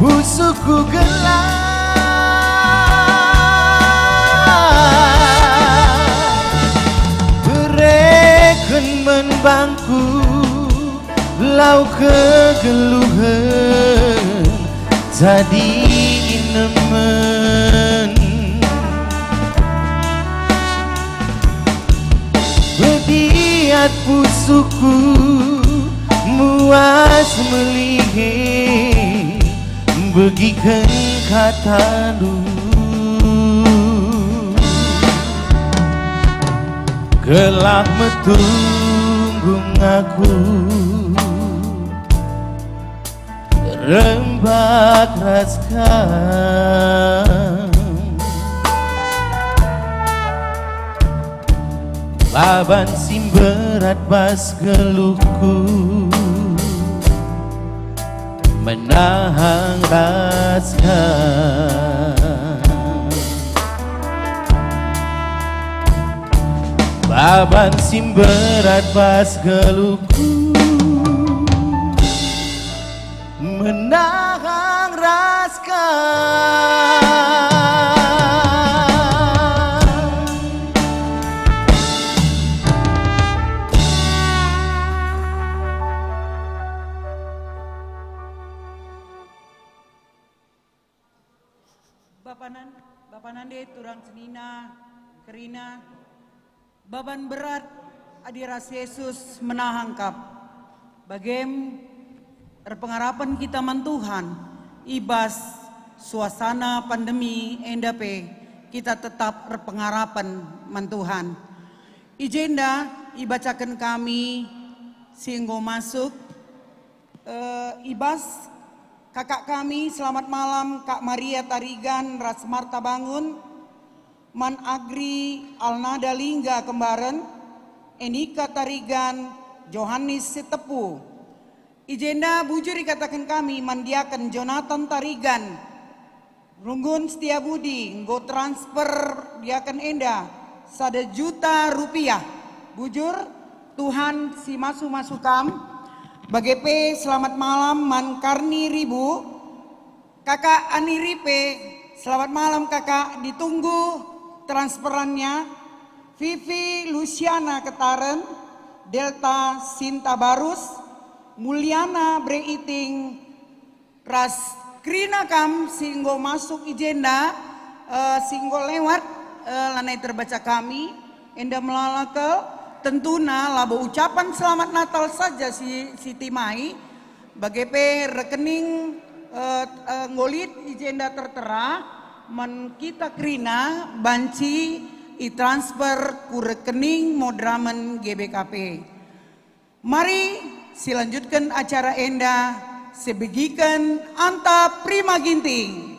pusuku gelap, menbangku lau kegeluhan jadi nemen bediat pusuku muas melihat begikan kata lu gelap metunggung aku rembak raskan baban sim berat bas geluhku menahan raskan baban sim berat bas geluhku menahan raskan. Bapanande turang senina kerina baban berat adiras Yesus menahangkap bagem pengharapan kita Tuhan ibas suasana pandemi endape kita tetap pengharapan Tuhan. Ijenda ibacakan kami singgo masuk ibas kakak kami selamat malam Kak Maria Tarigan Rasmarta Bangun, Man Agri Alnada Lingga Kembaran, Enika Tarigan, Johannes Setepu. Ijenda bujur dikatakan kami mandiakan Jonathan Tarigan, Runggun Setiabudi, nggo transfer diakan enda 1 juta rupiah. Bujur Tuhan si masukam. Bagepe selamat malam Man Karni Ribu, Kakak Ani Ripe, selamat malam kakak, ditunggu transferannya. Vivi Luciana Ketaren, Delta Sinta Barus, Mulyana Breiting, Ras Krina Kam singgo masuk ijenda, singgo lewat lanai terbaca kami, enda melalake tentuna labo ucapan selamat Natal saja si Timai, bagepe rekening ngolit ijenda tertera, men kita krina banci i-transfer ku rekening Modramen GBKP. Mari silanjutkan acara enda sebegikan anta prima ginting.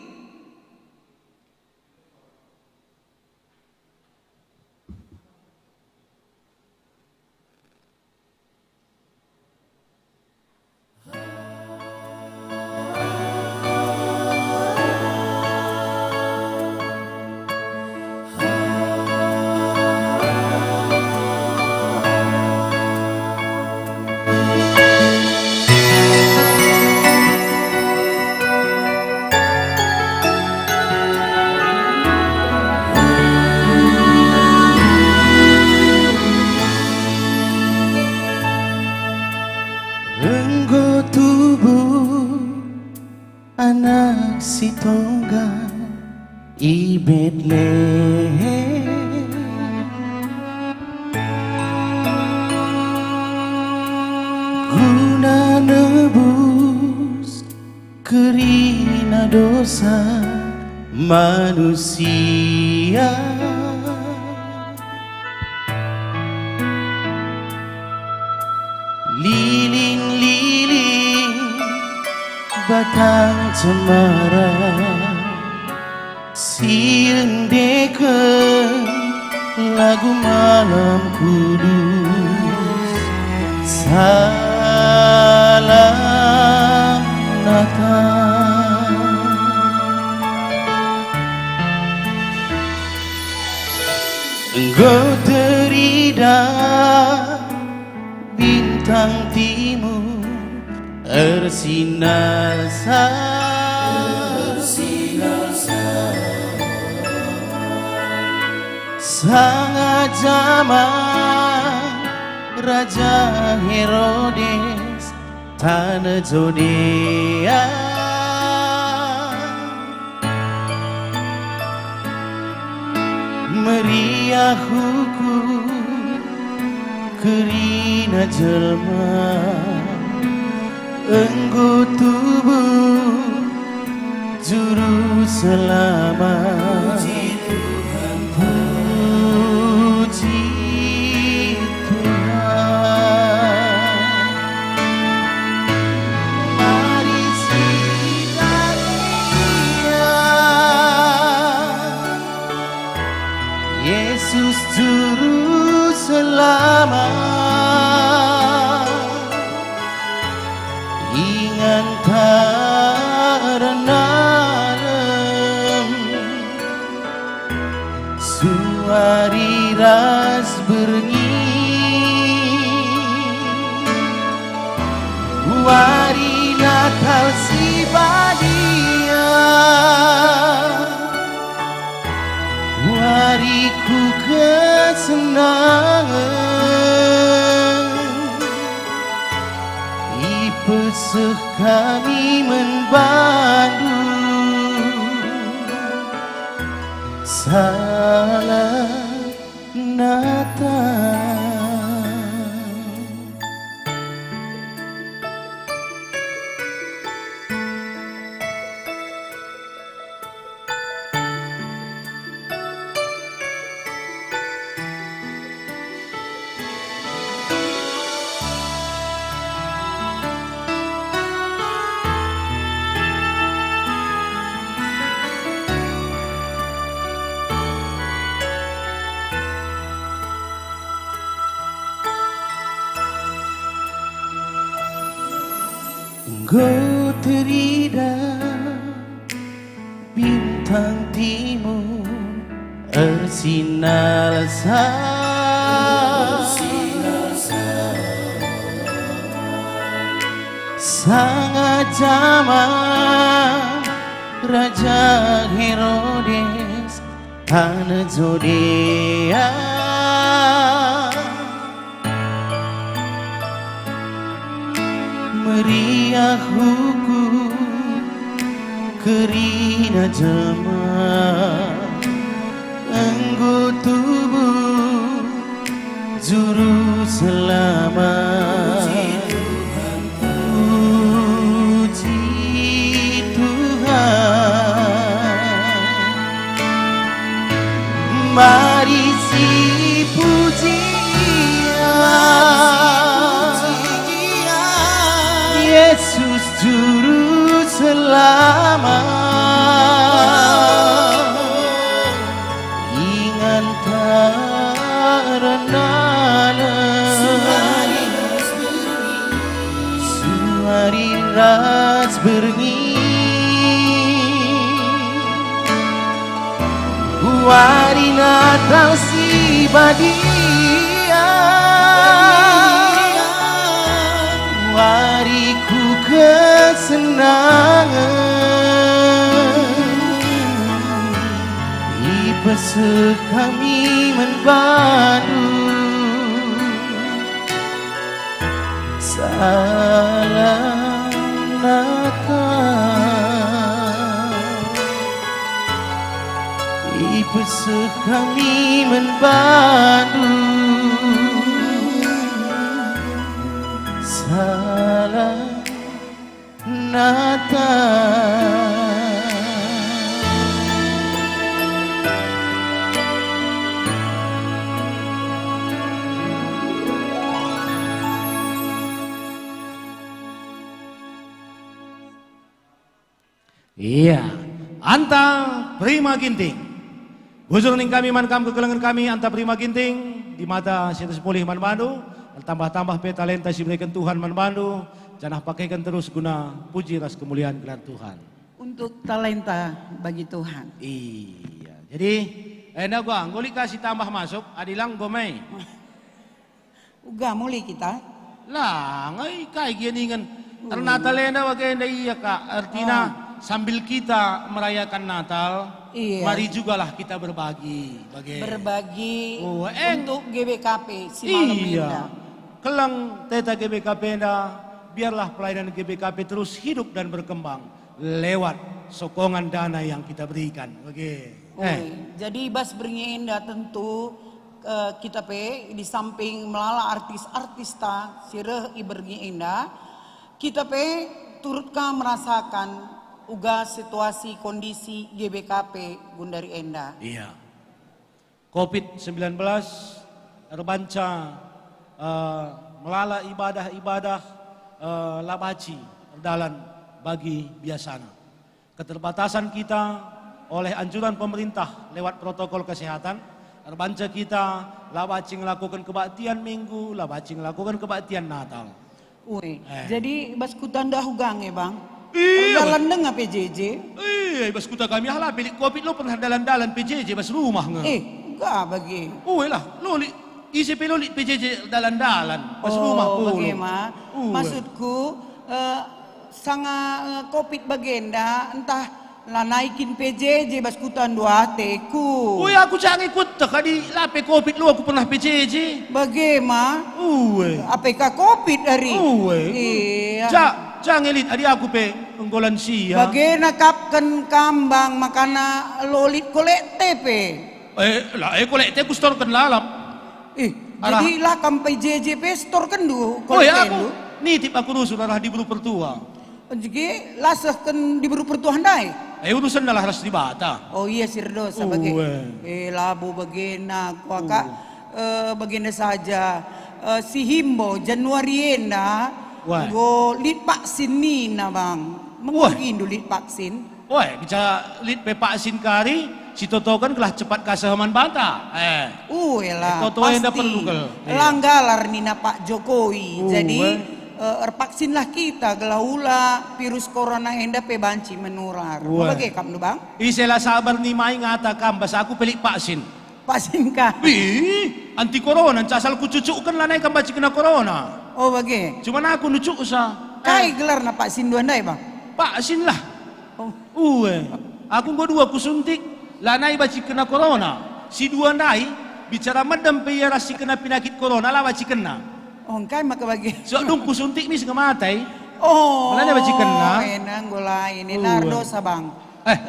anak si tunggal i Bethlehem kerana dosa manusia. Liling-liling batang cemara sieun deken lagu malam kudus. Salam Natal. Engkau teridah bintang timur bersinar sangat zaman Raja Herodes tanah Judea. Meriah hukum kerina jelma engkau tubuh juru selamat. Puji Tuhan, puji Tuhan. Mari sikat dia Yesus juru selamat. Ingan taranam suari ras bernyi wari Natal si badia wariku kesenangan ipeseh kami membantu salam Natal. Engkau teridah bintang timur bersinar sangat zaman Raja Herodes tanah Judea. Meriah hukum kerina jemaah engkau tubuh juru selamat. Puji Tuhan. Mari si puji Yesus juru selamat. Ingan taranam suari ras bernyi wari Natal si badia wariku kesenangan ipeseh kami membantu salam Natal. Ipeseh kami membantu salam Natal. Iya, anta prima ginting. Bujur ning kami man kam kegelengan kami anta prima ginting di mata situs pulih man bandu, tambah-tambah pe talenta si berikan Tuhan man bandu, janah pakaikan terus guna puji ras kemuliaan gelar Tuhan. Untuk talenta bagi Tuhan. Iya, jadi enak gua, ngoli kasih tambah masuk, adilang gomei. Uga mulai kita. Lah, ngai kai gianingan. Karena talenta bagenda iya kak, artinya sambil kita merayakan Natal, iya, mari jugalah kita berbagi. Berbagi untuk GBKP si malam iya. Kelang teta GBKP biarlah pelayanan GBKP terus hidup dan berkembang lewat sokongan dana yang kita berikan. Jadi bas beringinda tentu kita di samping melala artis-artis ta sireh iberginda, kita turutkan merasakan uga situasi kondisi GBKP Gundari Enda. Iya. COVID-19 terbanca melala ibadah-ibadah labaci dalan bagi biasana. Keterbatasan kita oleh anjuran pemerintah lewat protokol kesehatan, terbanca kita labaci melakukan kebaktian minggu, labaci melakukan kebaktian Natal. Jadi bas kutanda hugang ya bang. Iya. Dalan dengan PJJ. Iya, bas kuta kami halah pilih COVID lo pernah dalan-dalan PJJ bas rumah nggak? Enggak bagi. Lah, lo isi peloli PJJ dalan-dalan bas rumah pun. Bagaimana? Maksudku sangat COVID bagenda entah lah naikin PJJ bas kutan dua teku. Aku jangan ikut tadi lape COVID lo aku pernah PJJ. Bagaimana? APK COVID dari. Iya. Jangan elit adi aku enggolan sia. Bagaimana kapken kambang makana lolit kolek tepe. Kolek tepe store kan lalap. Jadi lah kampai JJP store kan du. Aku nitip aku rusuh arah di buru pertua. Jadi lasah kan di buru pertua handai. Urusan adalah ras di bata. Oh iya sirdo sebagai. Labu bagena kuaka bagena saja. Si himbo Januari enda. Go lit vaksin ni na bang. Mengurgin dulu lit vaksin. Bicara lit vaksin kari, si Toto kan kelah cepat kasahaman bata. Lah. Toto yang perlu kel. Langgalar ni na Pak Jokowi. Jadi vaksin lah kita gelaula virus corona enda banci menular. Bagai kamu bang? Iselah sabar ni mai ngatakan bas aku pelik vaksin. Vaksin kah? Anti corona, casal ku cucuk kan lah naik baci kena corona. Oh bagai. Cuman aku nucuk usah. Kai gelar na vaksin dua ndai bang? Vaksin lah. Aku gua dua kusuntik, lah naik baci kena corona. Si dua ndai bicara medem peyara si kena penyakit corona lah baci kena. Kai maka bagi. So dong kusuntik ni setengah matai. Mana baci kena? Enang gola ini nardo sabang.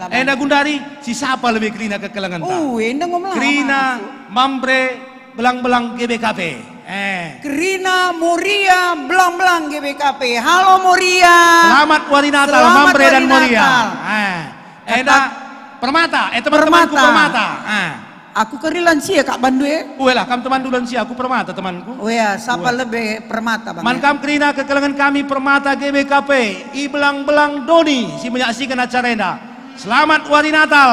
Enda Gundari, si siapa lebih kerina kekelangan tak? Enda ngomong kerina, mambre, belang-belang GBKP. Kerina, Moria, belang-belang GBKP. Halo Moria. Selamat Wari Natal, mambre dan Moria. Enda Permata, teman-temanku Permata. Aku keri lansia Kak Bandu lah, kamu teman dulu lansia, aku Permata temanku. Siapa lebih Permata bang? Mankam kerina kekelangan kami Permata GBKP. I belang-belang Doni, si menyaksikan acara enda. Selamat Wari Natal.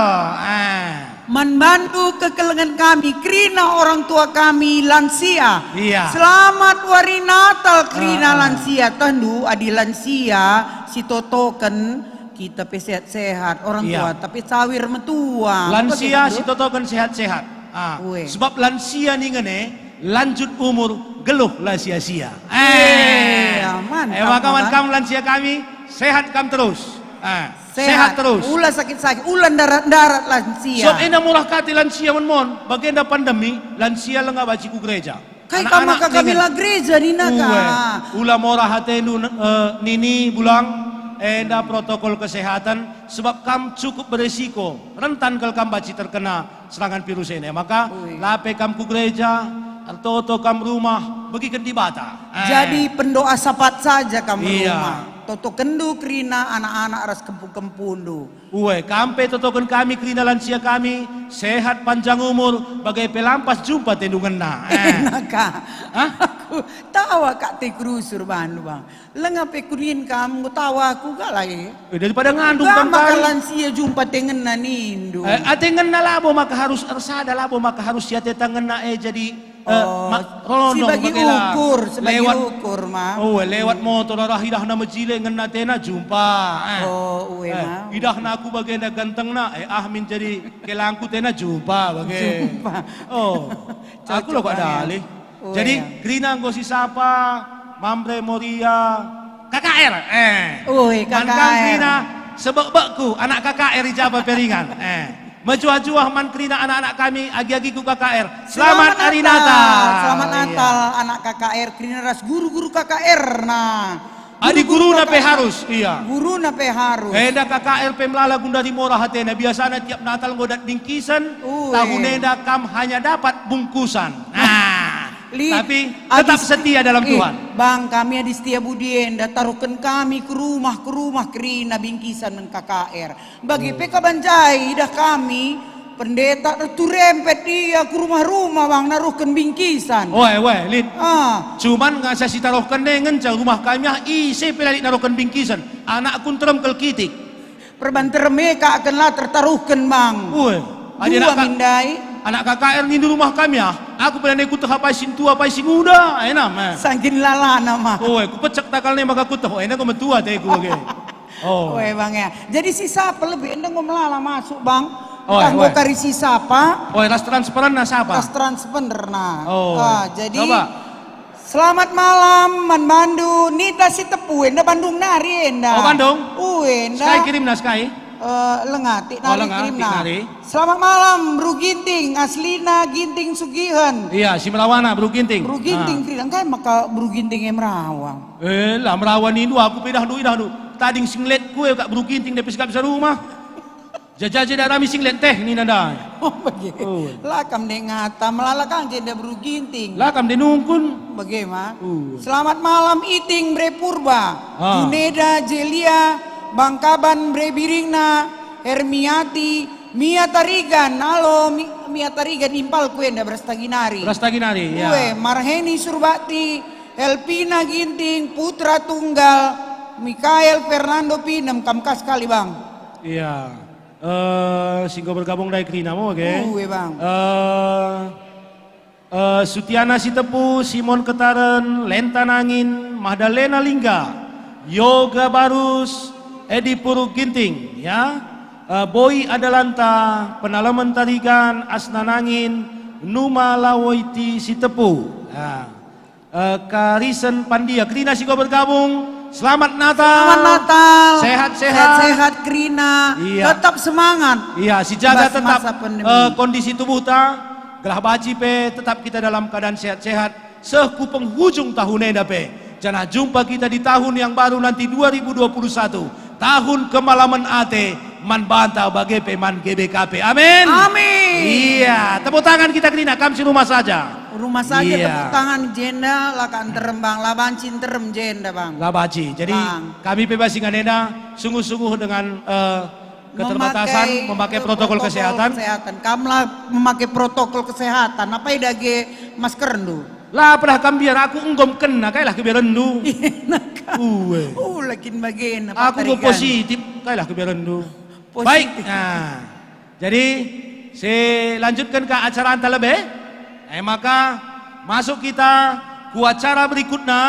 Membantu kekelengan kami, kerina orang tua kami lansia. Iya. Selamat Wari Natal kerina lansia. Tentu adi lansia si totoken kita sehat-sehat orang tua, tapi cawir metua. Lansia si totoken sehat-sehat. Sebab lansia nih ngene lanjut umur geluh lah sia-sia. Maka kamu lansia kami sehat kamu terus. Sehat terus. Ulah sakit-sakit, ulah darat-darat lansia. So ina murah kati lansia mon. Bagian pandemi lansia lenga baci ku gereja. Kai kama kami la gereja ni naka. Ulah murah hatenu nini bulang. Enda protokol kesehatan sebab kam cukup beresiko rentan kalau kam baci terkena serangan virus ini. Maka lape kam ku gereja atau kam rumah bagikan di bata. Jadi pendoa sapat saja kamu rumah. Toto kendu kerina anak-anak ras kempundu. Uwe, kampe totokan kami kerina lansia kami sehat panjang umur bagai pelampas jumpa tendungan na. Enak kak. Aku tawa kak te krusur bandu bang. Lengah pekurin kamu tawa aku gak lagi. Daripada ngandung gak bang maka lansia jumpa tengen na nindu. Tengen na labo maka harus ersada labo maka harus siate tangan na jadi sebagai ukur, sebagai ukur mah. Oh, lewat motor arah idah na majile ngena tena jumpa. Oh, uwe mah. Idah na aku bagai na ganteng na, min jadi kelangku tena jumpa bagai. Jumpa. Oh, aku lo kok dalih. Jadi Grina nggo si sapa, Mambre Moria, KKR. Uwe, KKR. Mankan Grina sebek-bekku anak KKR di Jaba Peringan. Menjuah-juah man Krina anak-anak kami agi-agi ku KKR. Selamat Hari Natal. Selamat Natal anak KKR Krina ras guru-guru KKR nah. Adi guru na pe harus. Iya. Guru na pe harus. Eda KKR pemlala gunda di mora hatena biasanya tiap Natal ngodat bingkisan. Tahun eda kam hanya dapat bungkusan. Nah. Tapi tetap setia dalam Tuhan. Bang, kami adi setia budi enda taruhkan kami ke rumah kerina bingkisan men KKR. Bagi PK Banjai dah kami pendeta tu rempet dia ke rumah-rumah bang naruhkan bingkisan. Lid. Cuman nggak saya taruhkan dengan rumah kami isi pelalik naruhkan bingkisan. Anak kun terem kelkitik. Perbanter mereka akanlah tertaruhkan bang. Dua mindai. Anak KKR di rumah kami aku pernah ikut apa sing tua apa sing muda enak sangkin lalana mah ku pecek takalnya maka ku tahu enak ku mentua teh ku lagi bang ya jadi si siapa lebih endang melala masuk bang tanggo kari si siapa ras transparan na siapa ras transparan nah jadi selamat malam man Bandu nita si tepu enda Bandung nari enda Bandung enda Sky kirim na Sky lengati nari kirimna. Selamat malam Bro Ginting aslina Ginting Sugihan. Iya si Merawana Bro Ginting. Bro Ginting kirim kan maka Bro Ginting yang merawang. Lah merawan ini aku pindah dulu. Tading singlet kue kak Bro Ginting depes gak bisa rumah. Jajah dah rami singlet teh ni nanda. Oh begitu. Lakam de ngata melalakang jeda Bro Ginting. Lakam de nungkun. Bagaimana? Selamat malam Iting Bre Purba. Juneda Jelia Bang Kaban Bre Biringna, Hermiati, Mia Tarigan, halo Mia Tarigan impal kue nda Brastaginari. Brastaginari, ya. Kue Marheni Surbati, Elpina Ginting, Putra Tunggal, Mikael Fernando Pinem, kamkas kali bang. Iya. Singgo bergabung dari Krina mau, oke? Bang. Sutiana Sitepu, Simon Ketaren, Lentan Angin, Magdalena Lingga, Yoga Barus, Edi Puru Ginting, ya, Boy Adalanta, Penalaman Tarigan, Asnanangin, Numa Lawoiti Sitepu, ya. Karisen Pandia, Krina Siko bergabung. Selamat Natal. Selamat Natal. Sehat-sehat Krina. Iya. Tetap semangat. Iya, si jaga tetap kondisi tubuh ta, gerah baci pe, tetap kita dalam keadaan sehat-sehat. Seku penghujung tahun eda pe. Jangan jumpa kita di tahun yang baru nanti 2021. Tahun kemalaman ate man bantau bagai peman GBKP. Amin. Amin. Iya, tepuk tangan kita Krina, kami di rumah saja. Rumah saja tepuk tangan jenda lakan terem bang, labancin terem jenda bang. Labaci. Jadi kami bebas nganena sungguh-sungguh dengan keterbatasan memakai protokol kesehatan. Kamlah memakai protokol kesehatan. Apa idage masker rendu? Lah pernah biar aku enggom kena kailah kebiar rendu. Lakin bagian aku go positif kailah kebiar rendu. Baik. Nah, jadi saya lanjutkan ke acara anta lebih. Maka masuk kita ke acara berikutnya.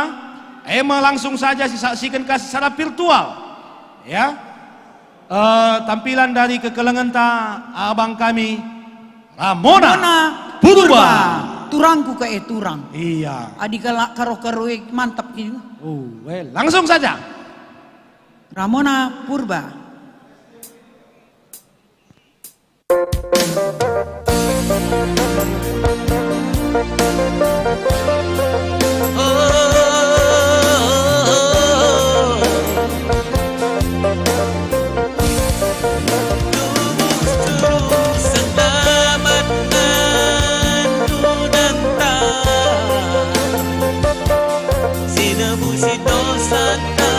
Langsung saja saksikan secara virtual. Ya. Tampilan dari kekelengan abang kami Ramona Purba. Turangku ke turang. Iya. Adik karo-karo mantap gitu. Langsung saja. Ramona Purba. Sinabusi dosana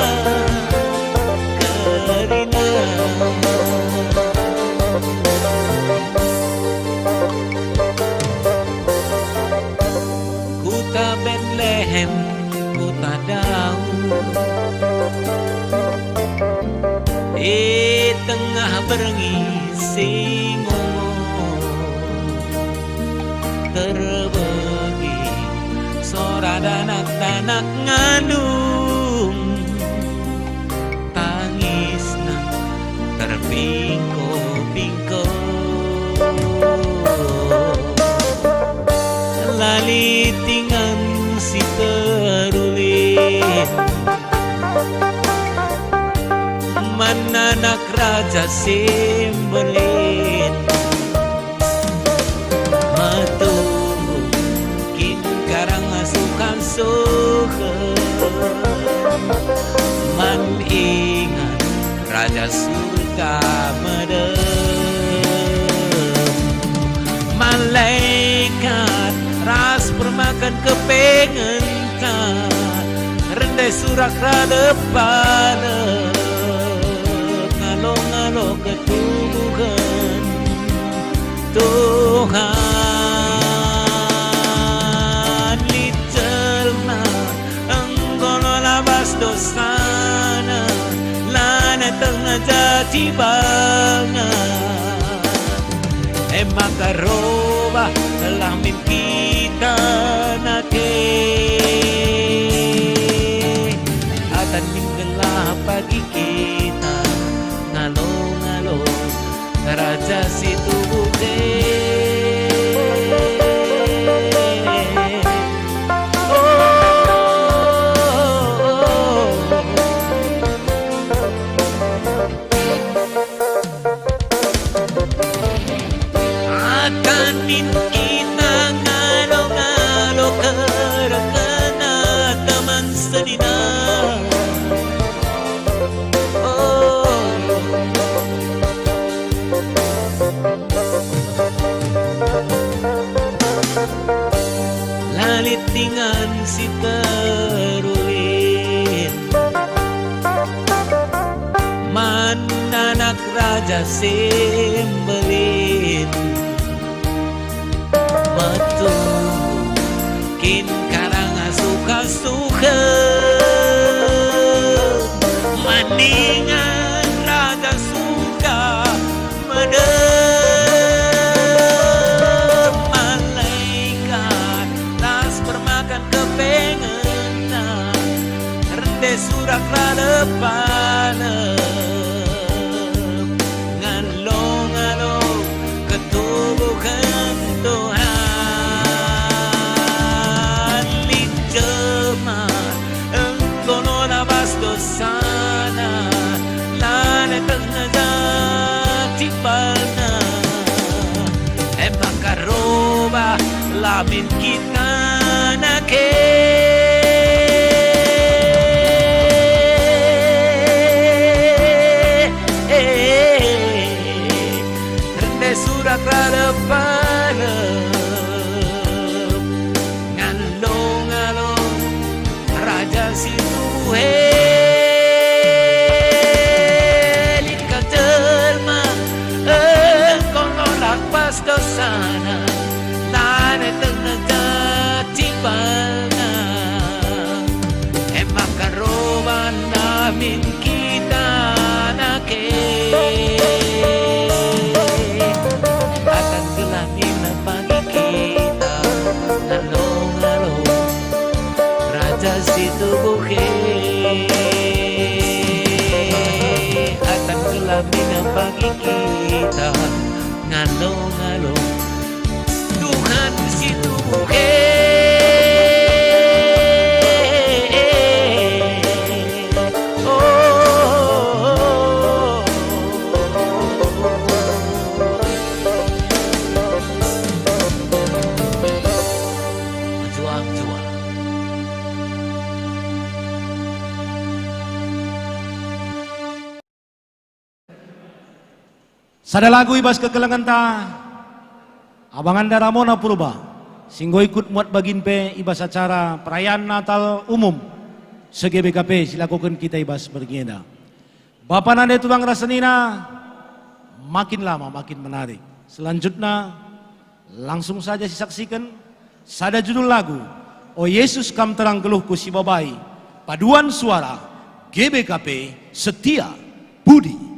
berngisi terbegi sora danak-danak ngandung tangisna terpingko-pingko lali tingan si terulit mananak raja sembelin matunggu kin karang asukan suhe man ingat raja surga medem malaikat ras permakan kepengen rendai surak radepan ngalo ketubuhan Tuhan licelna engkono labas dosana lana tengah jati banget emang karoba lamin kita nake atan minggelah pagi kita ngalo-ngalo raja situ buke akanin kita ngalo-ngalo kerekena teman sedina lalit tingan si terulin mananak raja sembelin metu kin karang suka-suka maningan raja suka medem malaikat las permakan kepengenan rende surak radepan ngalo-ngalo ketubuhan Tuhan lijema engkono labas dosana lana tengah jati bana emang karoba lamin kita nake rende surak radepan ngalo-ngalo raja situ lika jelma engkono lapas dosana lana tengah jati bana emang karoban namin kita nake akan gelangin pagi kita ngalo-ngalo raja situ buke akan gelangin pagi kita ngalo-ngalo Tuhan situ buke Sada lagu ibas kekelangan ta abangan daramona purba singgo ikut muat bagin pe ibas acara perayaan Natal umum se-GBKP silakukan kita ibas bergenda. Bapak nande tulang rasenina makin lama makin menarik. Selanjutnya langsung saja disaksikan sada judul lagu O Yesus kam terang geluhku si babai paduan suara GBKP Setia Budi.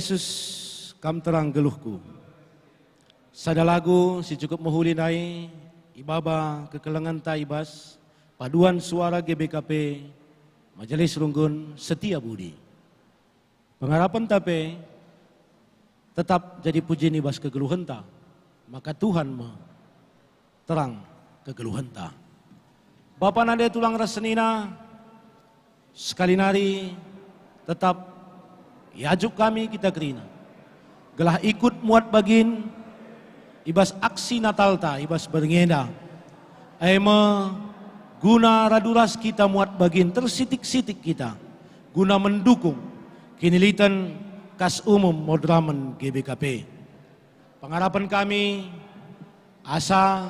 Yesus kam terang geluhku. Sada lagu si cukup mehulinai ibaba kekelengan taibas paduan suara GBKP Majelis Runggun Setia Budi. Pengharapan tape tetap jadi puji nibas kegeluhan ta, maka Tuhan terang kegeluhan ta. Bapa nade tulang rasenina sekali nari tetap yajuk kami kita kerina. Gelah ikut muat bagin ibas aksi Natal ta, ibas berngeda. Aima guna raduras kita muat bagin tersitik-sitik kita. Guna mendukung kinilitan kas umum Modramen GBKP. Pengharapan kami asa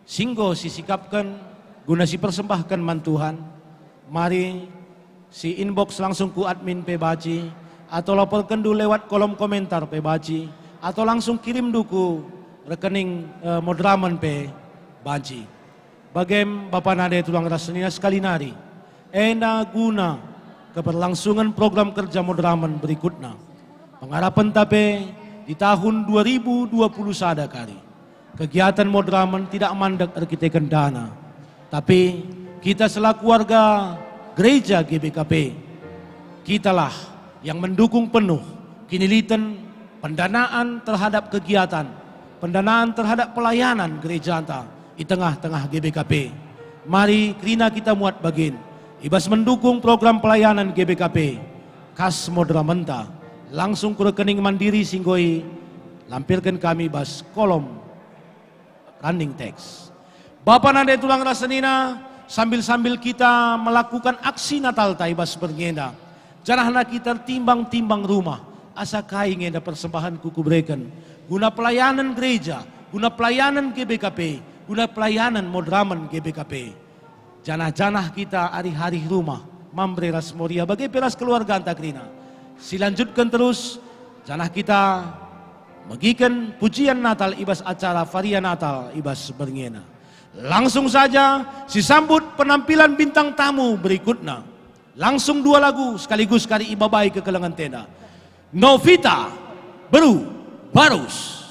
singgo sisikapkan guna si persembahkan mantuhan. Mari si inbox langsung ku admin Pebaci atau laporkan dulu lewat kolom komentar Pebaci atau langsung kirim duku rekening Modramen Pebaci. Bagem Bapak Nade tulang rasenina sekali nari ena guna keberlangsungan program kerja Modramen berikutnya. Pengharapan tape di tahun 2020 sada kali. Kegiatan Modramen tidak mandek arkiteken dana. Tapi kita selaku warga gereja GBKP, kitalah yang mendukung penuh kinilitan pendanaan terhadap kegiatan, pendanaan terhadap pelayanan gereja anta di tengah-tengah GBKP. Mari kerina kita muat bagin. Ibas mendukung program pelayanan GBKP, kas Modramen ta, langsung ke rekening mandiri singgoi, lampirkan kami bas kolom running text. Bapak nade tulang rasenina, sambil-sambil kita melakukan aksi Natal ta ibas berngenda, janganlah kita timbang-timbang rumah, asa kai ngenda persembahan kuku berikan, guna pelayanan gereja, guna pelayanan GBKP, guna pelayanan Modramen GBKP. Janah-janah kita hari-hari rumah mambre rasmoria bagi peras keluarga antakrina. Silanjutkan terus janah kita magikan pujian Natal ibas acara varia Natal ibas berngena. Langsung saja disambut penampilan bintang tamu berikutnya. Langsung dua lagu sekaligus kari ibabai ke kelengan tenda. Novita Beru Barus.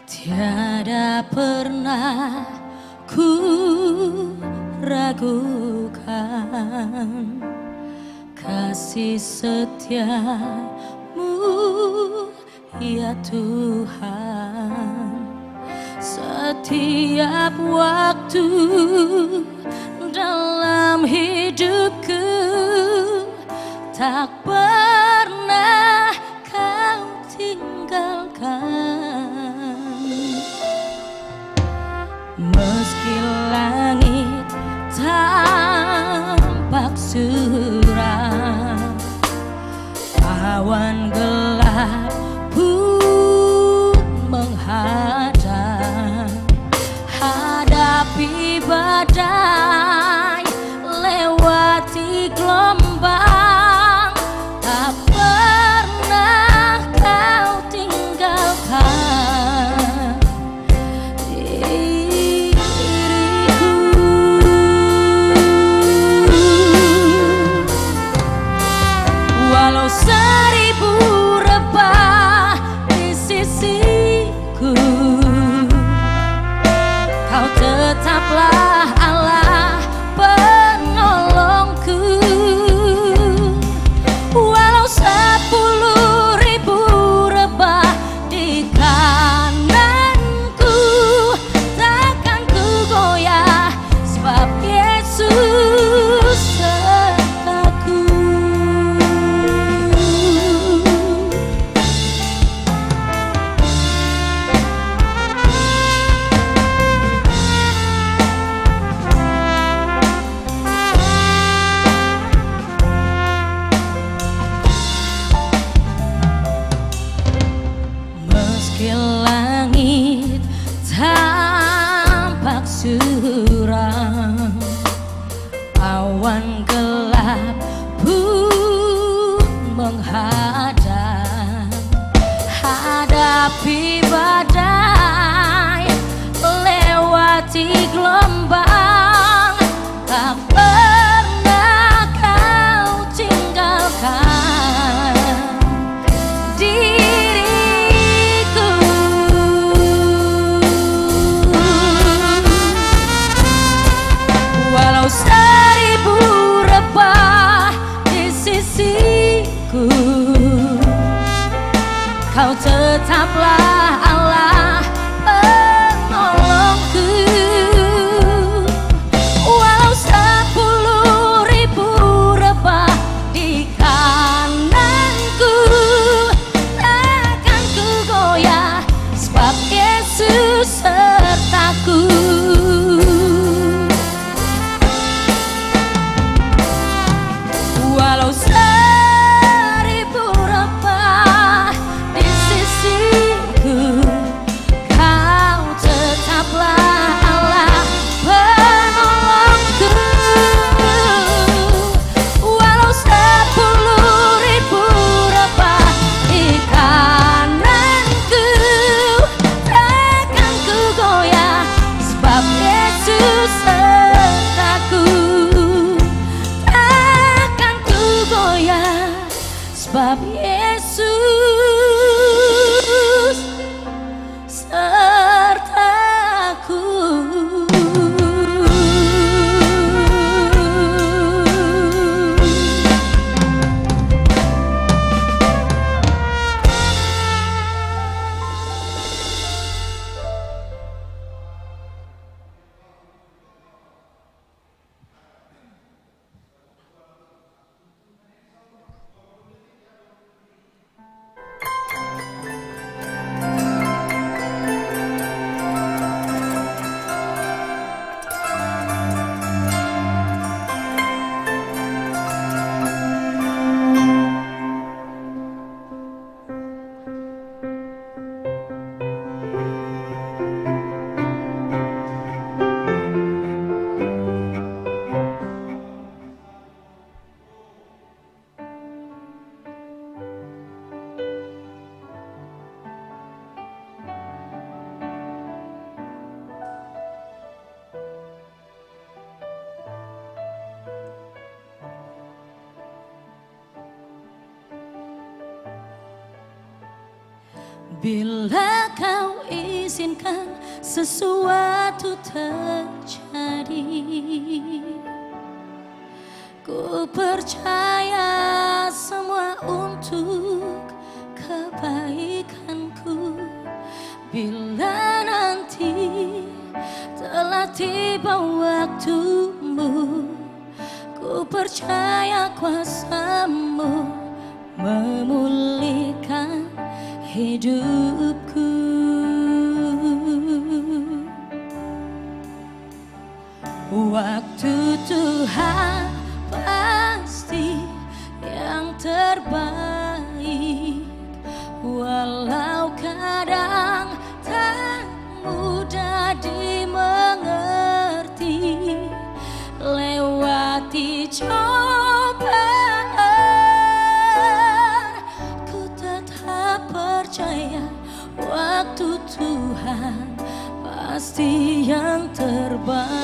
Tiada pernah ku ragukan kasih setiamu ya Tuhan. Setiap waktu dalam hidupku tak pernah kau tinggalkan. Meski langit tampak suram, awan gelap pun menghadang. Hadapi badai, lewati gelombang, tak pernah kau tinggalkan. Walau 1000 awan gelap pun menghadang, hadapi badai, lewati gelombang, tak pernah kau tinggalkan diriku. Walau seribu rebah di sisiku, kau tetaplah Allah penolongku. Walau 10.000 rebah di kananku, takkan ku goyah sebab Yesus sertaku. Walau 1000 rebah di sisiku, kau tetaplah Allah penolongku. Walau 10.000 rebah di kananku, takkan ku goyah sebab Yesus sertaku. Takkan ku goyah sebab Yesus sertaku. Bila kau izinkan sesuatu terjadi, ku percaya semua untuk kebaikanku. Bila nanti telah tiba waktumu, ku percaya kuasamu memulihkan hidupku. Waktu Tuhan pasti yang terbaik, walau kadang tak mudah dimengerti. Lewati cobaan, ku tetap percaya waktu Tuhan pasti yang terbaik.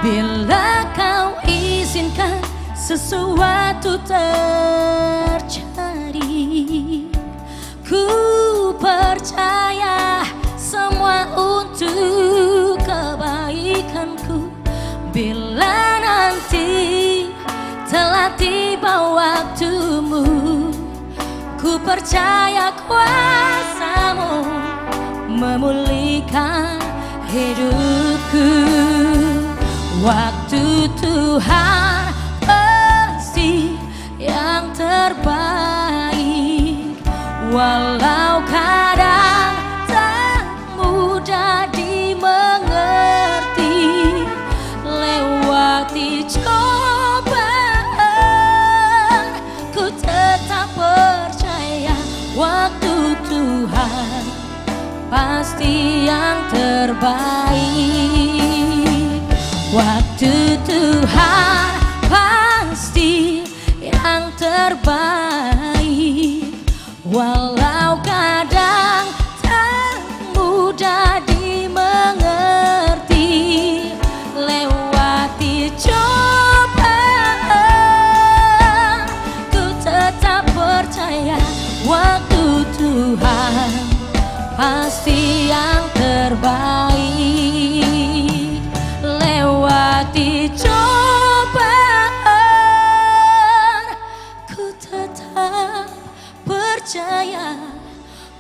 Bila kau izinkan sesuatu terjadi, ku percaya semua untuk kebaikanku. Bila nanti telah tiba waktumu, ku percaya kuasamu memulihkan hidupku. Waktu Tuhan pasti yang terbaik, walau kadang tak mudah pasti yang terbaik. Waktu Tuhan pasti yang terbaik. Walau kadang tak mudah dimengerti, lewati cobaan, ku tetap percaya waktu Tuhan pasti yang terbaik. Lewati cobaan, ku tetap percaya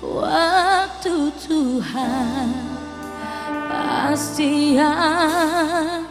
waktu Tuhan pasti yang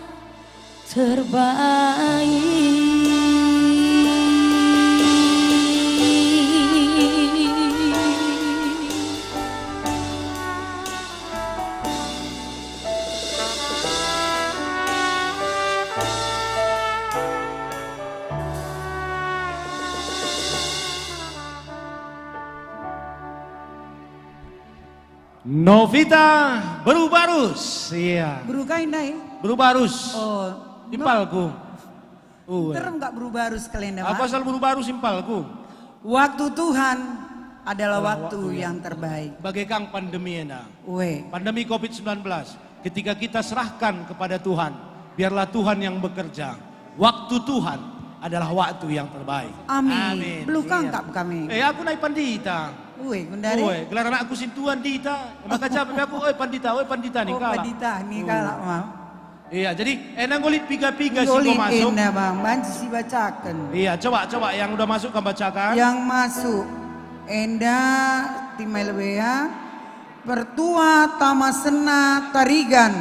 Novita Berubarus. Iya. Berukai nai. Berubarus. Oh. Impalku. Terem nggak berubah kalian dah. Aku asal Berubarus impalku. Waktu Tuhan adalah waktu yang terbaik. Bagaikan pandemi ena. Uwe. Pandemi COVID-19. Ketika kita serahkan kepada Tuhan, biarlah Tuhan yang bekerja. Waktu Tuhan adalah waktu yang terbaik. Amin. Belum kangkap kami. Aku naik pandita. Uwe, gundari. Uwe, gelar anakku sintuan dita. Maka capek aku, pandita nih kalah. Pandita nih kalah, mau. Iya, jadi enang golit piga-piga sih kau masuk. Golit bang, banci si bacakan. Iya, coba yang udah masuk kan bacakan. Yang masuk, Enda Timelbea, Pertua Tamasena Tarigan,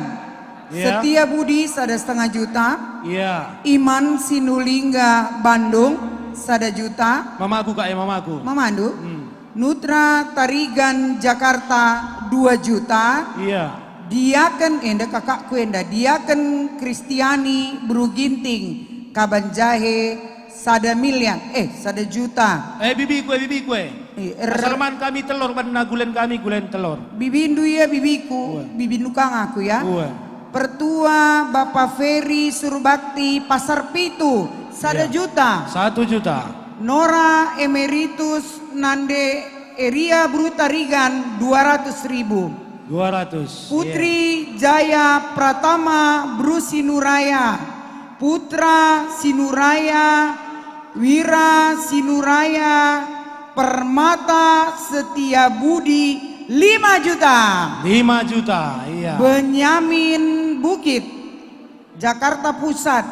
Setia Budi 1,5 juta. Iya. Iman Sinulingga Bandung 1 juta. Mamaku kak ya mamaku. Mamandu. Nutra Tarigan Jakarta 2 juta. Iya. Diaken enda kakakku enda Diaken Kristiani Bruginting Kabanjahe 1 miliar 1 juta. Bibi kue. Salman kami telur pada gulen kami gulen telur. Bibindu ya bibiku, bibindukang aku ya. Pertua Bapak Ferry Surbakti Pasar Pitu 1 juta. 1 juta. Nora Emeritus Nande Eria Brutarigan 200.000. 200. Putri Jaya Pratama Bru Sinuraya, Putra Sinuraya, Wira Sinuraya, Permata Setia Budi 5 juta. 5 juta, iya. Benyamin Bukit, Jakarta Pusat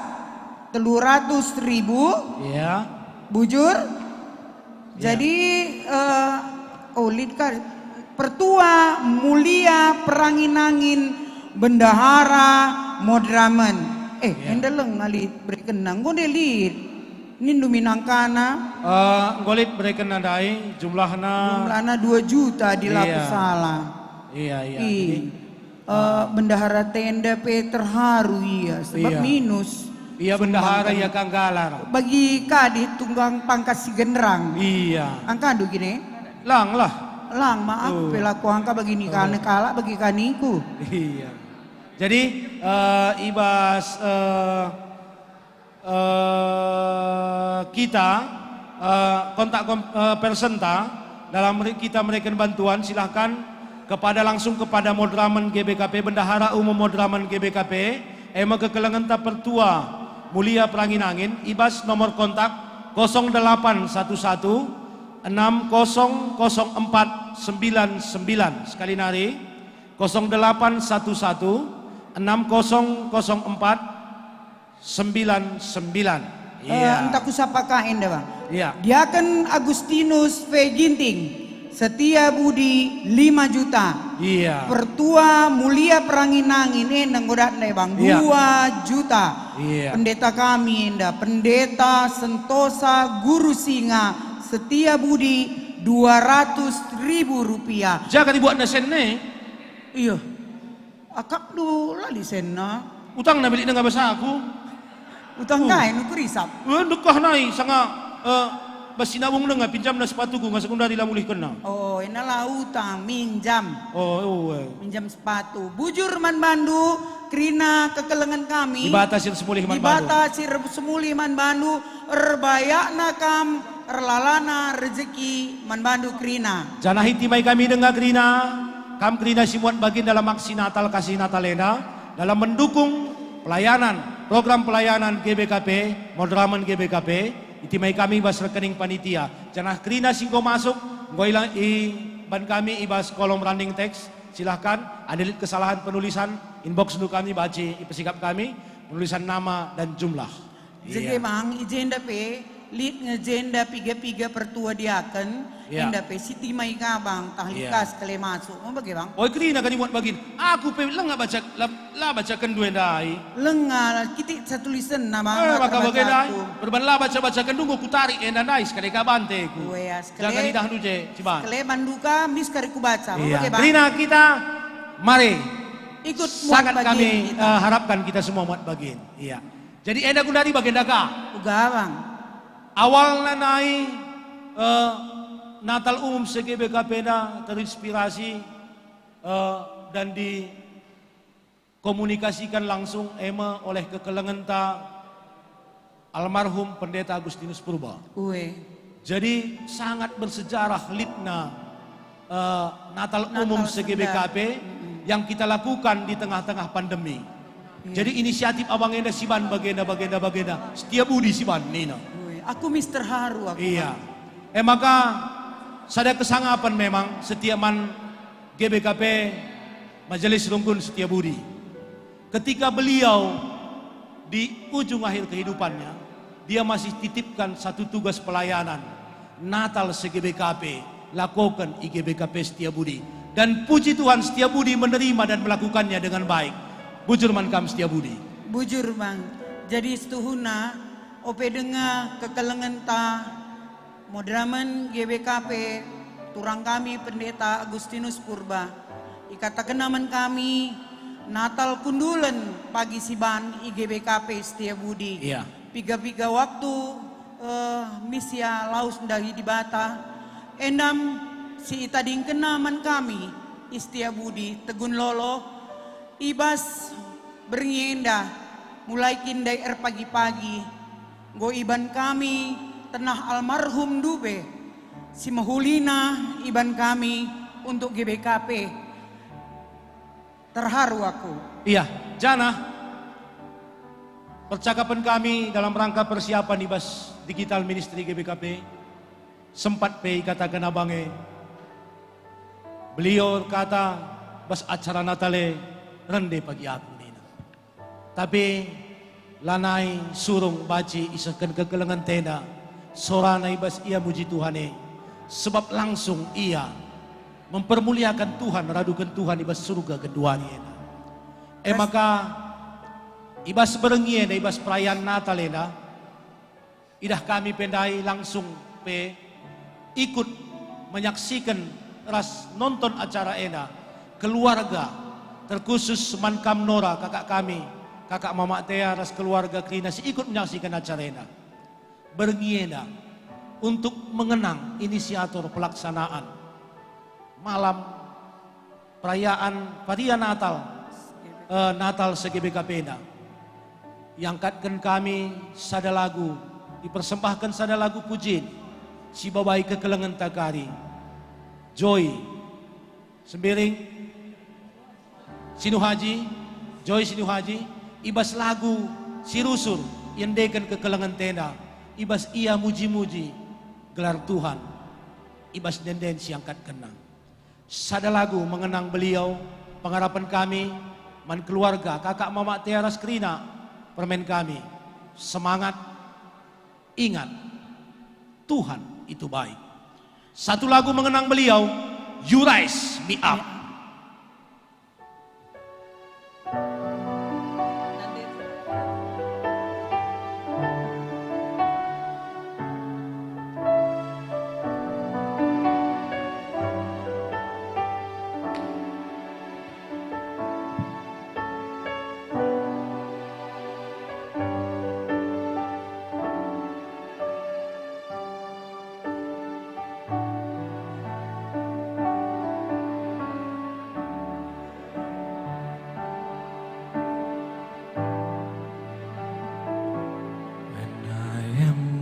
300.000. Iya. Bujur. Jadi Litka Pertua Mulia Peranginangin Bendahara Modraman. Endeleng ngali berkenang gue delit. Nindu Minangkana. Golit berkenang dai jumlahnya 2 juta di lapis salah. Iya. Bendahara tenda terharu iya sebab minus. Iya bendahara ya Kang Galar. Bagi kadit tunggang pangkas si genderang. Iya. Angkadu gini. Lang lah. Lang maaf pelaku angka begini karena kalah bagi kaniku. Iya. Jadi ibas kita kontak persenta dalam kita memberikan bantuan silahkan langsung kepada Modraman GBKP Bendahara Umum Modraman GBKP kekelangan Pertua Mulia Peranginangin ibas nomor kontak 0811 600499 sekali nari 0811 600499. Entah kusapakah enda bang. Iya. Diaken Agustinus V Ginting Setia Budi 5 juta. Iya. Pertua Mulia Peranginangin nenggodat nih bang 2 juta. Iya. Pendeta kami enda Pendeta Sentosa Guru Singa Setia Budi 200.000 rupiah. Jangan dibuat nesen nih. Iya. Akak dulu lah di sana. Utang na bilik na nga basa ako. Utang kain, nuku risap. Dukah na sangat basi nabung na nga, pinjam na sepatu ko, nga sekundari lah mulih kena. Oh, inalah utang, minjam. Oh, Minjam sepatu. Bujur man bandu, kerina kekelengan kami. Dibatasir semulih man bandu. Dibatasir semulih man bandu, erbayak nakam, erlalana rezeki man bandu kerina. Janah hitimai kami dengar kerina, kam kerina simuat bagian dalam aksi Natal kasih Natalena, dalam mendukung pelayanan, program pelayanan GBKP, modraman GBKP, itimai kami bas rekening panitia. Janah kerina singko masuk, ngoilang i ban kami ibas kolom running text, silahkan ada kesalahan penulisan, inbox dulu kami baca pesikap kami, penulisan nama dan jumlah. Jadi mang ijenda pe, lead ngejenda piga-piga pertua diaken, enda pe siti mai kabang tahlikas kale masuk. Mau bagi bang? Oh kerina kan imuat bagin. Aku pe lenga baca la bacakan dua dai. Lenga kita satu tulisan nama. Maka bagaimana? Berbanlah baca-bacakan dulu ku tarik enda dai sekali kabante ku. Jangan lidah dulu je, ciban. Sekali manduka mis kari ku baca. Mau bagi bang? Kerina kita mari ikut sangat kami harapkan kita semua muat bagin. Iya. Jadi enda kundari bagian daka. Uga bang. Awalnya naik Natal umum GBKP na terinspirasi dan dikomunikasikan langsung oleh kekelengan almarhum Pendeta Agustinus Purba. Jadi sangat bersejarah litna Natal umum GBKP yang kita lakukan di tengah-tengah pandemi. Jadi inisiatif abang enda siban bagenda setiap budi siban nina. Aku mister haru aku. Iya. Maka sada kesangapan memang setiaman GBKP Majelis Rungkun Setiabudi. Ketika beliau di ujung akhir kehidupannya, dia masih titipkan satu tugas pelayanan. Natal se-GBKP, lakukan IGBKP Setiabudi. Dan puji Tuhan Setiabudi menerima dan melakukannya dengan baik. Bujur man kam Setiabudi. Bujur bang. Jadi setuhuna ope dengar kekelengan modraman GBKP turang kami Pendeta Agustinus Purba ikatakan naman kami Natal kundulan pagi siban IGBKP Setiabudi. Piga-piga waktu misya laus dari di Bata endam si itading kenaman kami Setiabudi Tegun Lolo ibas bernyenda mulai kindai pagi-pagi go iban kami tenah almarhum Dube si mahulina iban kami untuk GBKP. Terharu aku. Iya, Jana. Percakapan kami dalam rangka persiapan ibas digital ministry GBKP sempat pe katakan abange. Beliau kata bas acara Natale rende pagi aku nina. Tapi lanai surung baci isakan kekelengan tenda soranai bas ia muji Tuhane sebab langsung ia mempermuliakan Tuhan radukan Tuhan ibas surga keduanya. Maka ibas berengien ibas perayaan Natal idah kami pendai langsung pe ikut menyaksikan ras nonton acara keluarga terkhusus Mankam Nora kakak kami kakak Mama Tea ras keluarga Krina ikut menyaksikan acara bergiena untuk mengenang inisiator pelaksanaan malam perayaan Paria Natal se-GBKP yang katkan kami sada lagu dipersembahkan sada lagu pujian si babai kekelengan takari Joy Sembiring Sinuhaji Joy Sinuhaji ibas lagu sirusur yang dekan kekelengan tenda ibas ia muji-muji gelar Tuhan ibas denden siangkat kenang sada lagu mengenang beliau pengharapan kami man keluarga kakak Mama Tiara Skrina permen kami semangat ingat Tuhan itu baik. Satu lagu mengenang beliau You Rise Me Up.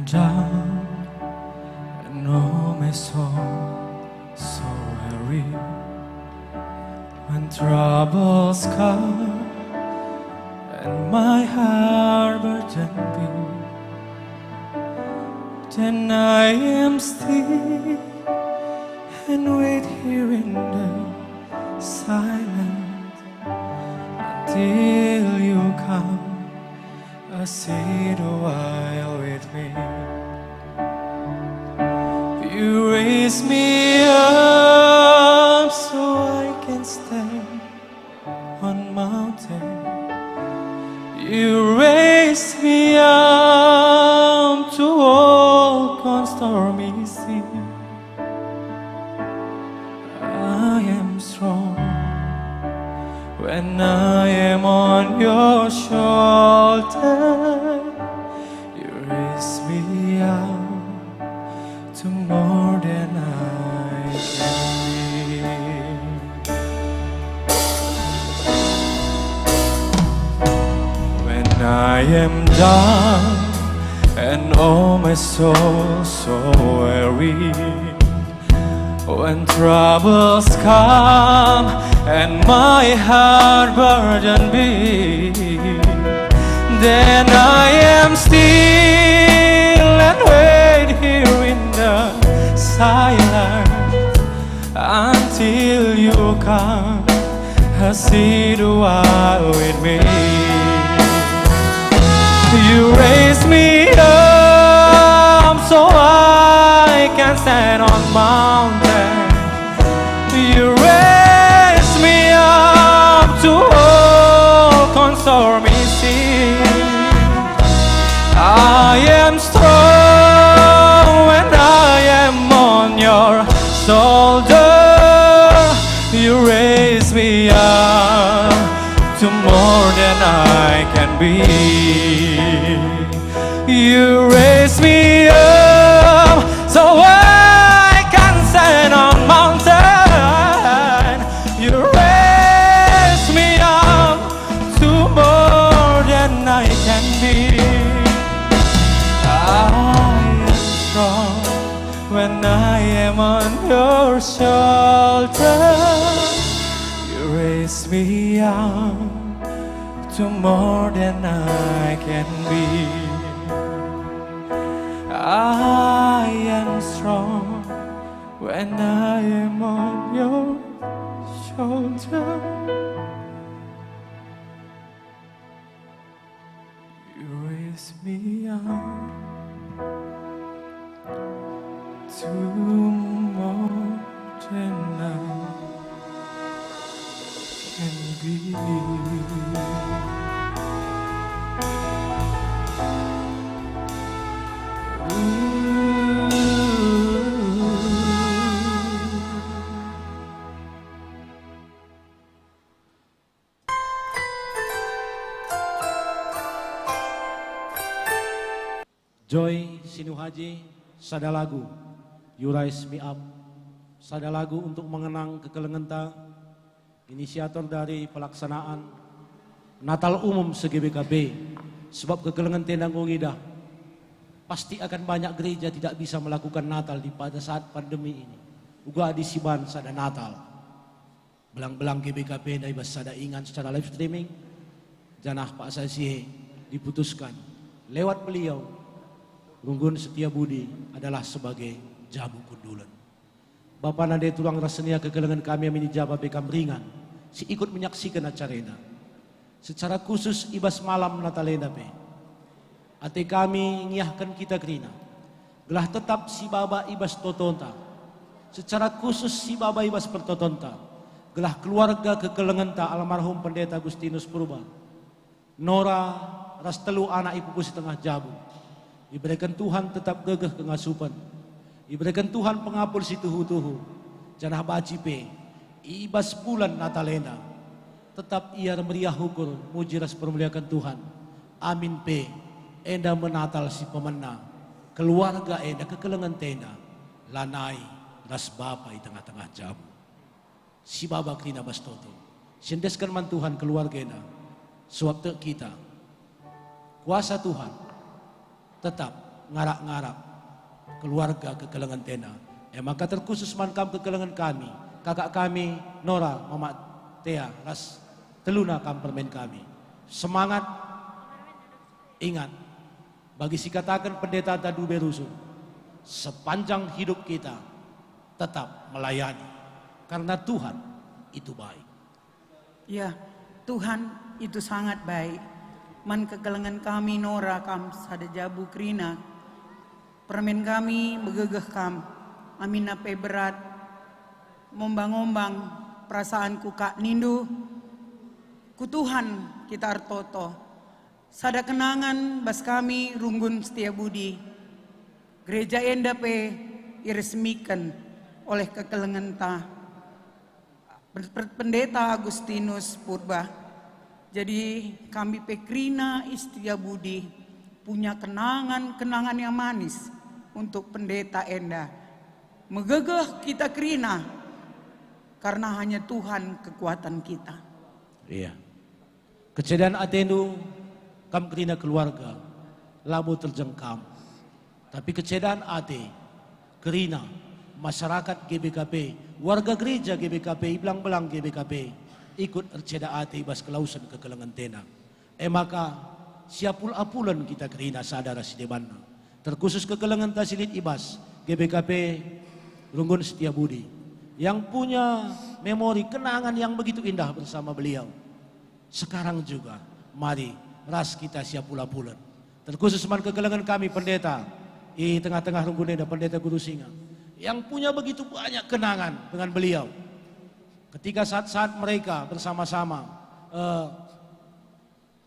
down and oh my soul so weary. When troubles come and my heart burdened be, then I am still and wait here in the silence until you come. Sit a while with me. You raise me up so I can stand on mountain. You raise me up to walk on stormy sea. I am strong when I am on your shoulder. You raise me up to more than I can be. When I am down and oh my soul so weary, when troubles come and my heart burden be, then I am still and wait here in the silence until you come. Sit a while with me. You raise me up so I can stand on mountain. You raise me up to walk on stormy sea. I am strong when I am on your shoulder. You raise me up to more than I can be. You raise me up so I can stand on mountain. You raise me up to more than I can be. I am strong when I am on your shoulder. You raise me up to more than I can be. I am strong when I am on your shoulder. You raise me up to more than I can be. Joy Sinuhaji, sada lagu You Raise Me Up, sada lagu untuk mengenang kekelengenta, inisiator dari pelaksanaan Natal Umum se-GBKP. Sebab kekelengan tendang ngidah, pasti akan banyak gereja tidak bisa melakukan Natal pada saat pandemi ini. Uga di Siban sada Natal, belang-belang GBKP dari sada ingat secara live streaming, janah Pak Sasi diputuskan lewat beliau Runggun Setia Budi adalah sebagai jabu kundulan. Bapak Nade tulang rasanya kekelengan kami yang Jaba Bekam Ringan, si ikut menyaksikan acara ini. Secara khusus ibas malam Natalena be. Ate kami ngiahkan kita kerina. Gelah tetap si baba ibas totonta. Secara khusus si baba ibas pertotonta. Gelah keluarga kekelengenta almarhum Pendeta Agustinus Purba. Nora rastelu anak ibu si tengah jabu. Diberikan Tuhan tetap gegeh kengasupan. Diberikan Tuhan pengapul si tuhu-tuhu. Janah baci pe. Ibas bulan Natalena. Tetap ia meriah hukur. Mujiras permuliakan Tuhan. Amin pe. Enda menatal si pemenang. Keluarga enda kekelengan tenda. Lanai. Das bapa di tengah-tengah jabu. Si baba krina bastoto. Sendeskan man Tuhan keluarga enda. Suap kita. Kuasa Tuhan tetap ngarak-ngarak keluarga kekelengan tena. Maka terkhusus mankam kekelengan kami, kakak kami Nora, Mama Tea, ras teluna kam permen kami. Semangat, ingat, bagi si katakan pendeta tadu berusun, sepanjang hidup kita tetap melayani, karena Tuhan itu baik. Ya, Tuhan itu sangat baik. Man kekelengan kami Nora kam sada jabu krina. Permen kami begegeh kam. Amin nape berat. Mombang-ombang perasaanku kak nindu. Ku Tuhan kita artoto. Sada kenangan bas kami Runggun Setiabudi. Gereja endape iresmikan oleh kekelengan ta. Pendeta Agustinus Purba. Jadi kami Pekrina Setiabudi punya kenangan-kenangan yang manis untuk pendeta Enda. Megegeh kita Krina karena hanya Tuhan kekuatan kita. Iya. Kecedaan atenu kam Krina keluarga labu terjengkam. Tapi kecedaan ate Krina masyarakat GBKP, warga gereja GBKP, belang-belang GBKP ikut erceda ate bas kelausan kekelengan tena. Maka siapul apulan kita Krina sadara sidebanna. Terkhusus kekelengan tasilit ibas GBKP Runggun Setiabudi yang punya memori kenangan yang begitu indah bersama beliau. Sekarang juga mari ras kita siapul apulan. Terkhusus man kekelengan kami pendeta di tengah-tengah Runggun Enda, pendeta Guru Singa yang punya begitu banyak kenangan dengan beliau. Ketika saat-saat mereka bersama-sama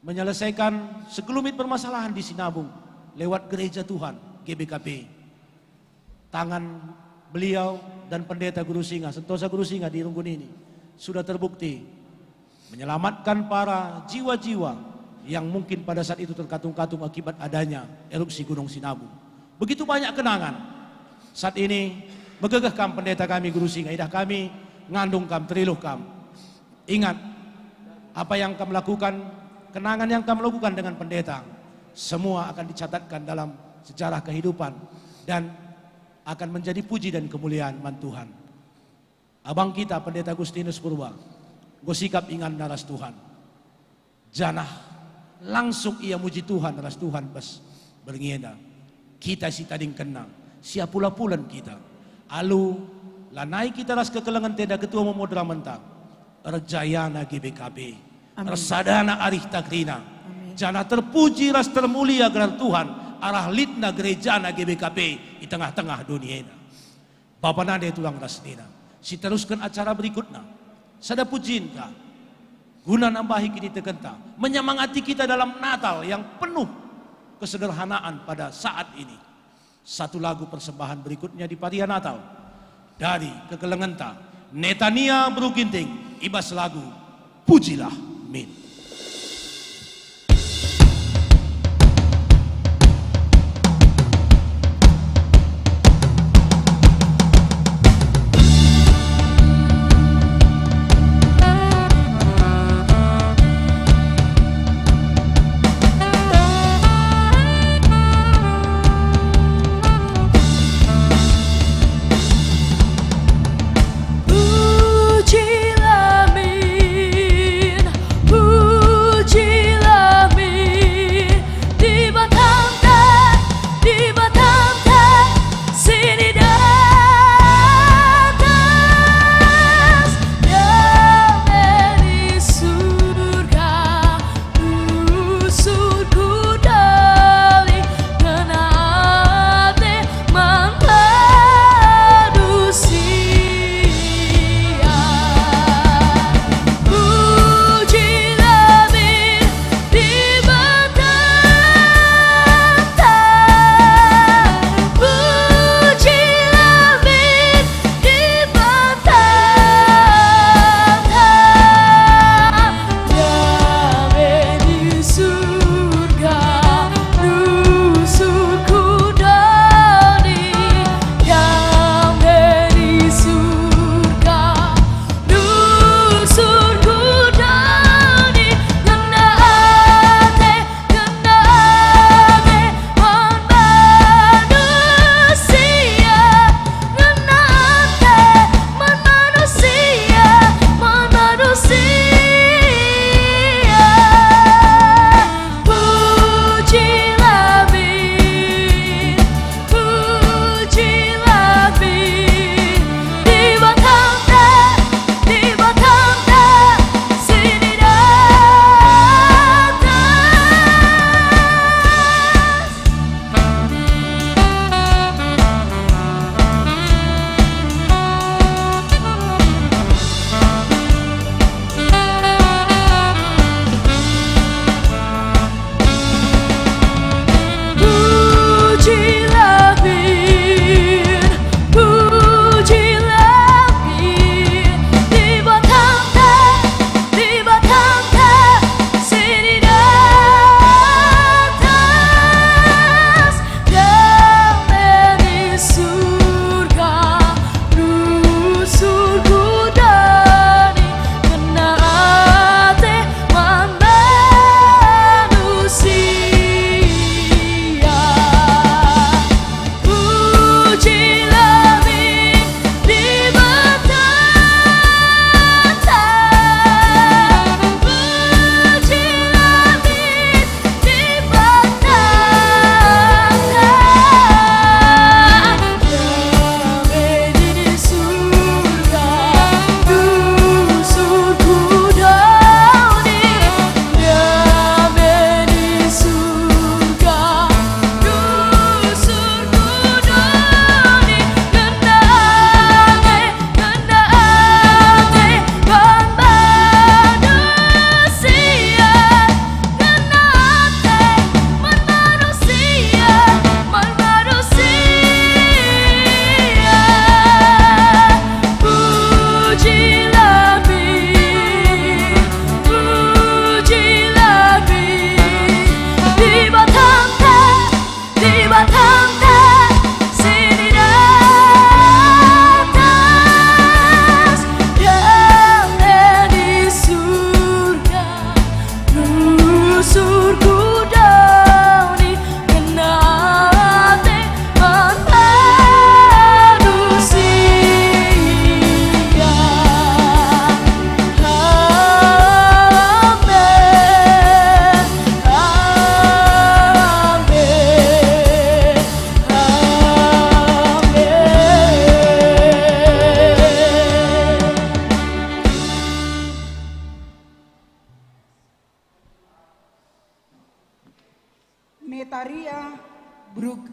menyelesaikan sekelumit permasalahan di Sinabung lewat gereja Tuhan GBKP, tangan beliau dan pendeta Guru Singa, Sentosa Guru Singa di Runggun ini sudah terbukti menyelamatkan para jiwa-jiwa yang mungkin pada saat itu terkatung-katung akibat adanya erupsi Gunung Sinabung. Begitu banyak kenangan. Saat ini megegeh kam pendeta kami Guru Singa, idah kami ngandung kam, teriluh kam. Ingat apa yang kamu lakukan, kenangan yang kamu lakukan dengan pendeta, semua akan dicatatkan dalam sejarah kehidupan dan akan menjadi puji dan kemuliaan man Tuhan. Abang kita pendeta Agustinus Purba, gosikap ingat naras Tuhan. Janah langsung ia muji Tuhan, naras Tuhan bas berngena. Kita si tading kenang, siapula pulan kita. Alu lanai kita ras kekelengan tenda ketua memodra mentang Erjayana GBKP Ersadana Arih Takrina Jana terpuji ras termulia gelar Tuhan arah litna gerejana GBKP di tengah-tengah dunia ini. Bapak nade tulang ras nina si teruskan acara berikutnya sada pujin ka guna nambahi kini tekenta menyemangati kita dalam Natal yang penuh kesederhanaan pada saat ini. Satu lagu persembahan berikutnya di parian Natal dari kekelengan ta Netania Bruginting ibas lagu Pujilah Min. Pujilah Min,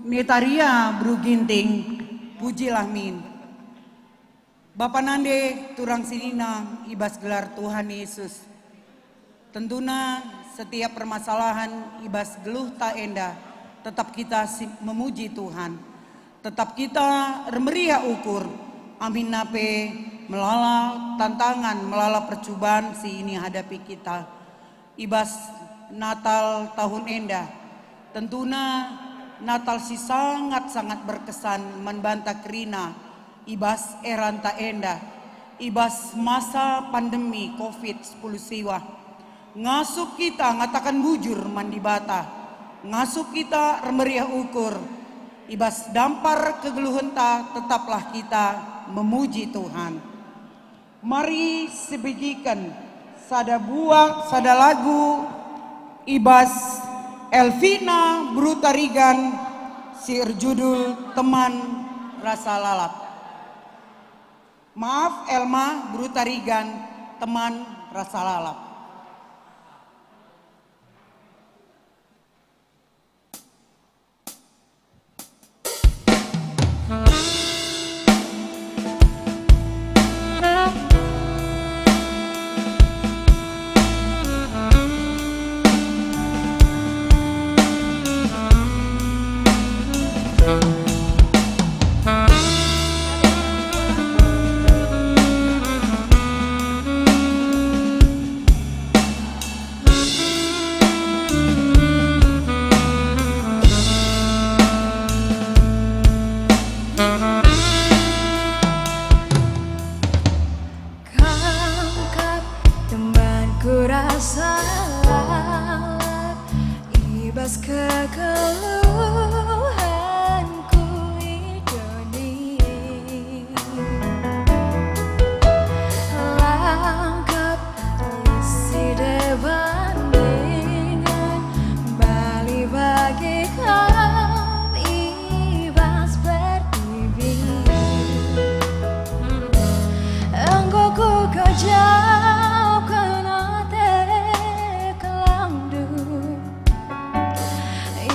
Netaria Bru Ginting, pujilah min. Bapa Nande turang sinina ibas gelar Tuhan Yesus. Tentunya setiap permasalahan ibas geluh tak endah, tetap kita memuji Tuhan. Tetap kita remeriah ukur, amin nape melala tantangan, melala percobaan si ini hadapi kita. Ibas Natal tahun endah, tentunya Natal si sangat-sangat berkesan membantah kerina, ibas eranta endah, ibas masa pandemi COVID-10 siwa. Ngasup kita ngatakan bujur mandi bata, ngasup kita remeriah ukur, ibas dampar kegeluhan ta tetaplah kita memuji Tuhan. Mari sebegikan sada buah, sada lagu, ibas Elvina Bru Tarigan, sir judul Teman Rasa Lalap. Maaf Elma Bru Tarigan, Teman Rasa Lalap. Ibas kekeluhanku idoni, langkap isi debandingan bali bagi kau ibas bertibi. Engkau ku kejauh kena tekelandu,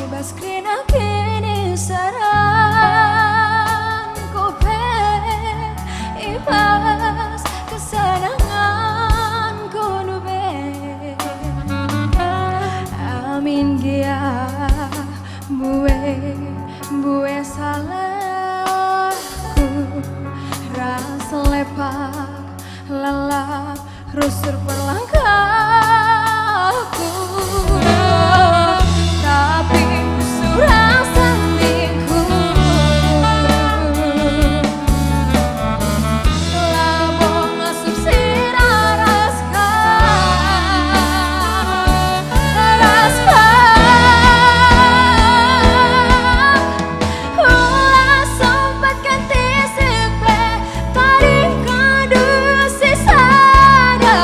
ibas krina kini sarang kope, ibas kesenangan kunube. Amin gia bue salahku, rasa lepak lelap rusur perlangkahku. Tapi surah sendiku labong asup sirah raska ulah sempat ganti sipe tarik kadu si sada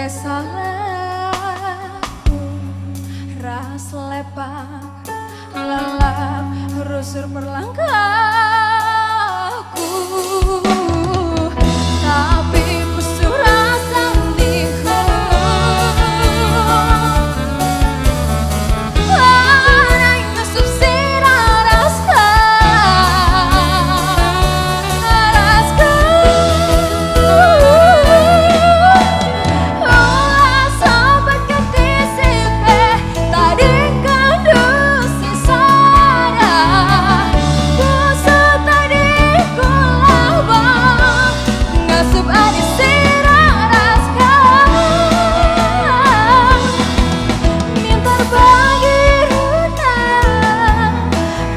salahku ras lepak lelap rusur perlangkahku tapi busur rasa niku orang ngasup sirarasku sobat ketisipe tadi kandus sisara busa tadi kulabang ngasup adi sirarasku mintar bagi rudang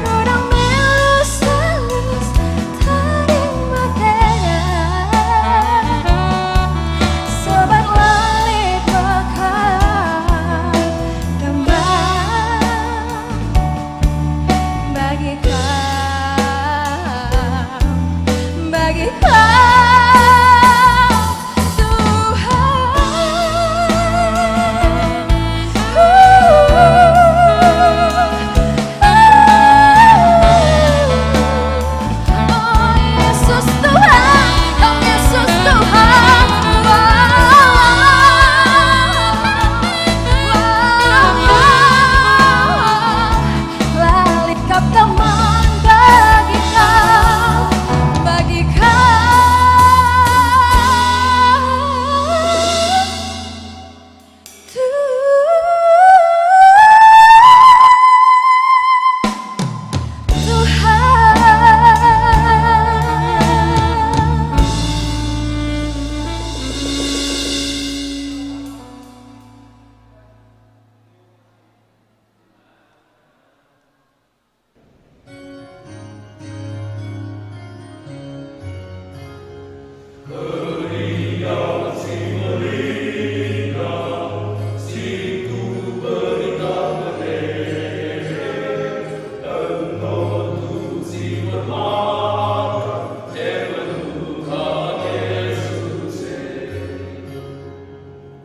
melus-elus taring makanya sobat lali pekan dambang bagi kau Yesus Tuhan, oh Yesus Tuhan, lali kap teman bagi kau, bagi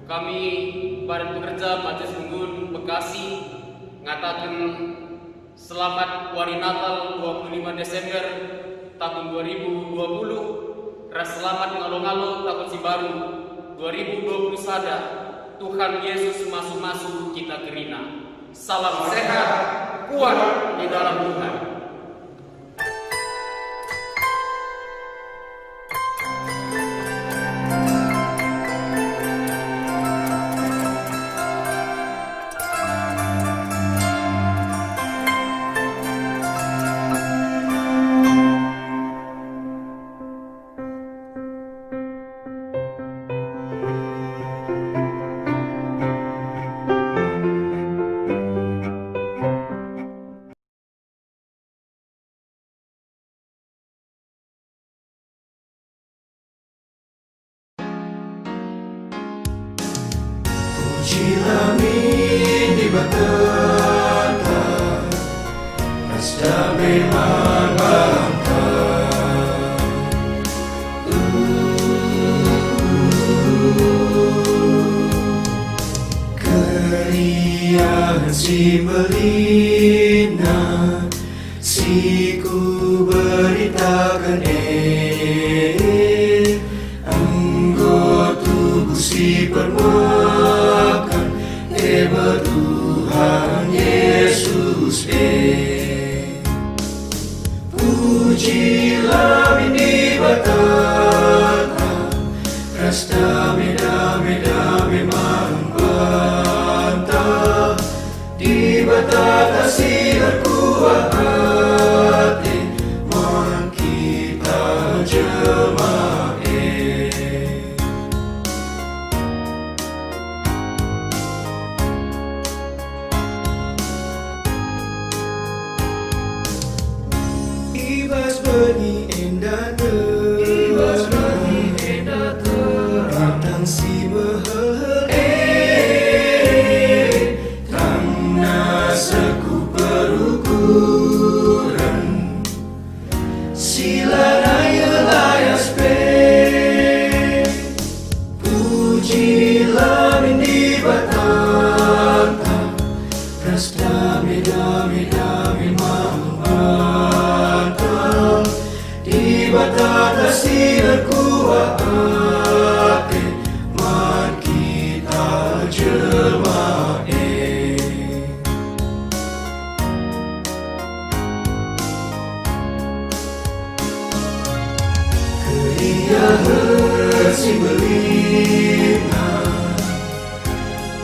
Kami Badan Pekerja Majelis Unggun Bekasi ngatakan selamat Hari Natal 25 Desember tahun 2020. Ras selamat ngalo-ngalo tahun si baru 2020 sada. Tuhan Yesus masuk-masuk kita kerina. Salam sehat, kuat di dalam Tuhan. Amin di batata Rasta memang bangka Kerian si melina Si ku beritakan Anggo tubuh si permuakan Tuhan Yesus Pujilah ini batata Rasta dame bantah Di batata si berkuat hati Man kita jemaah si belina,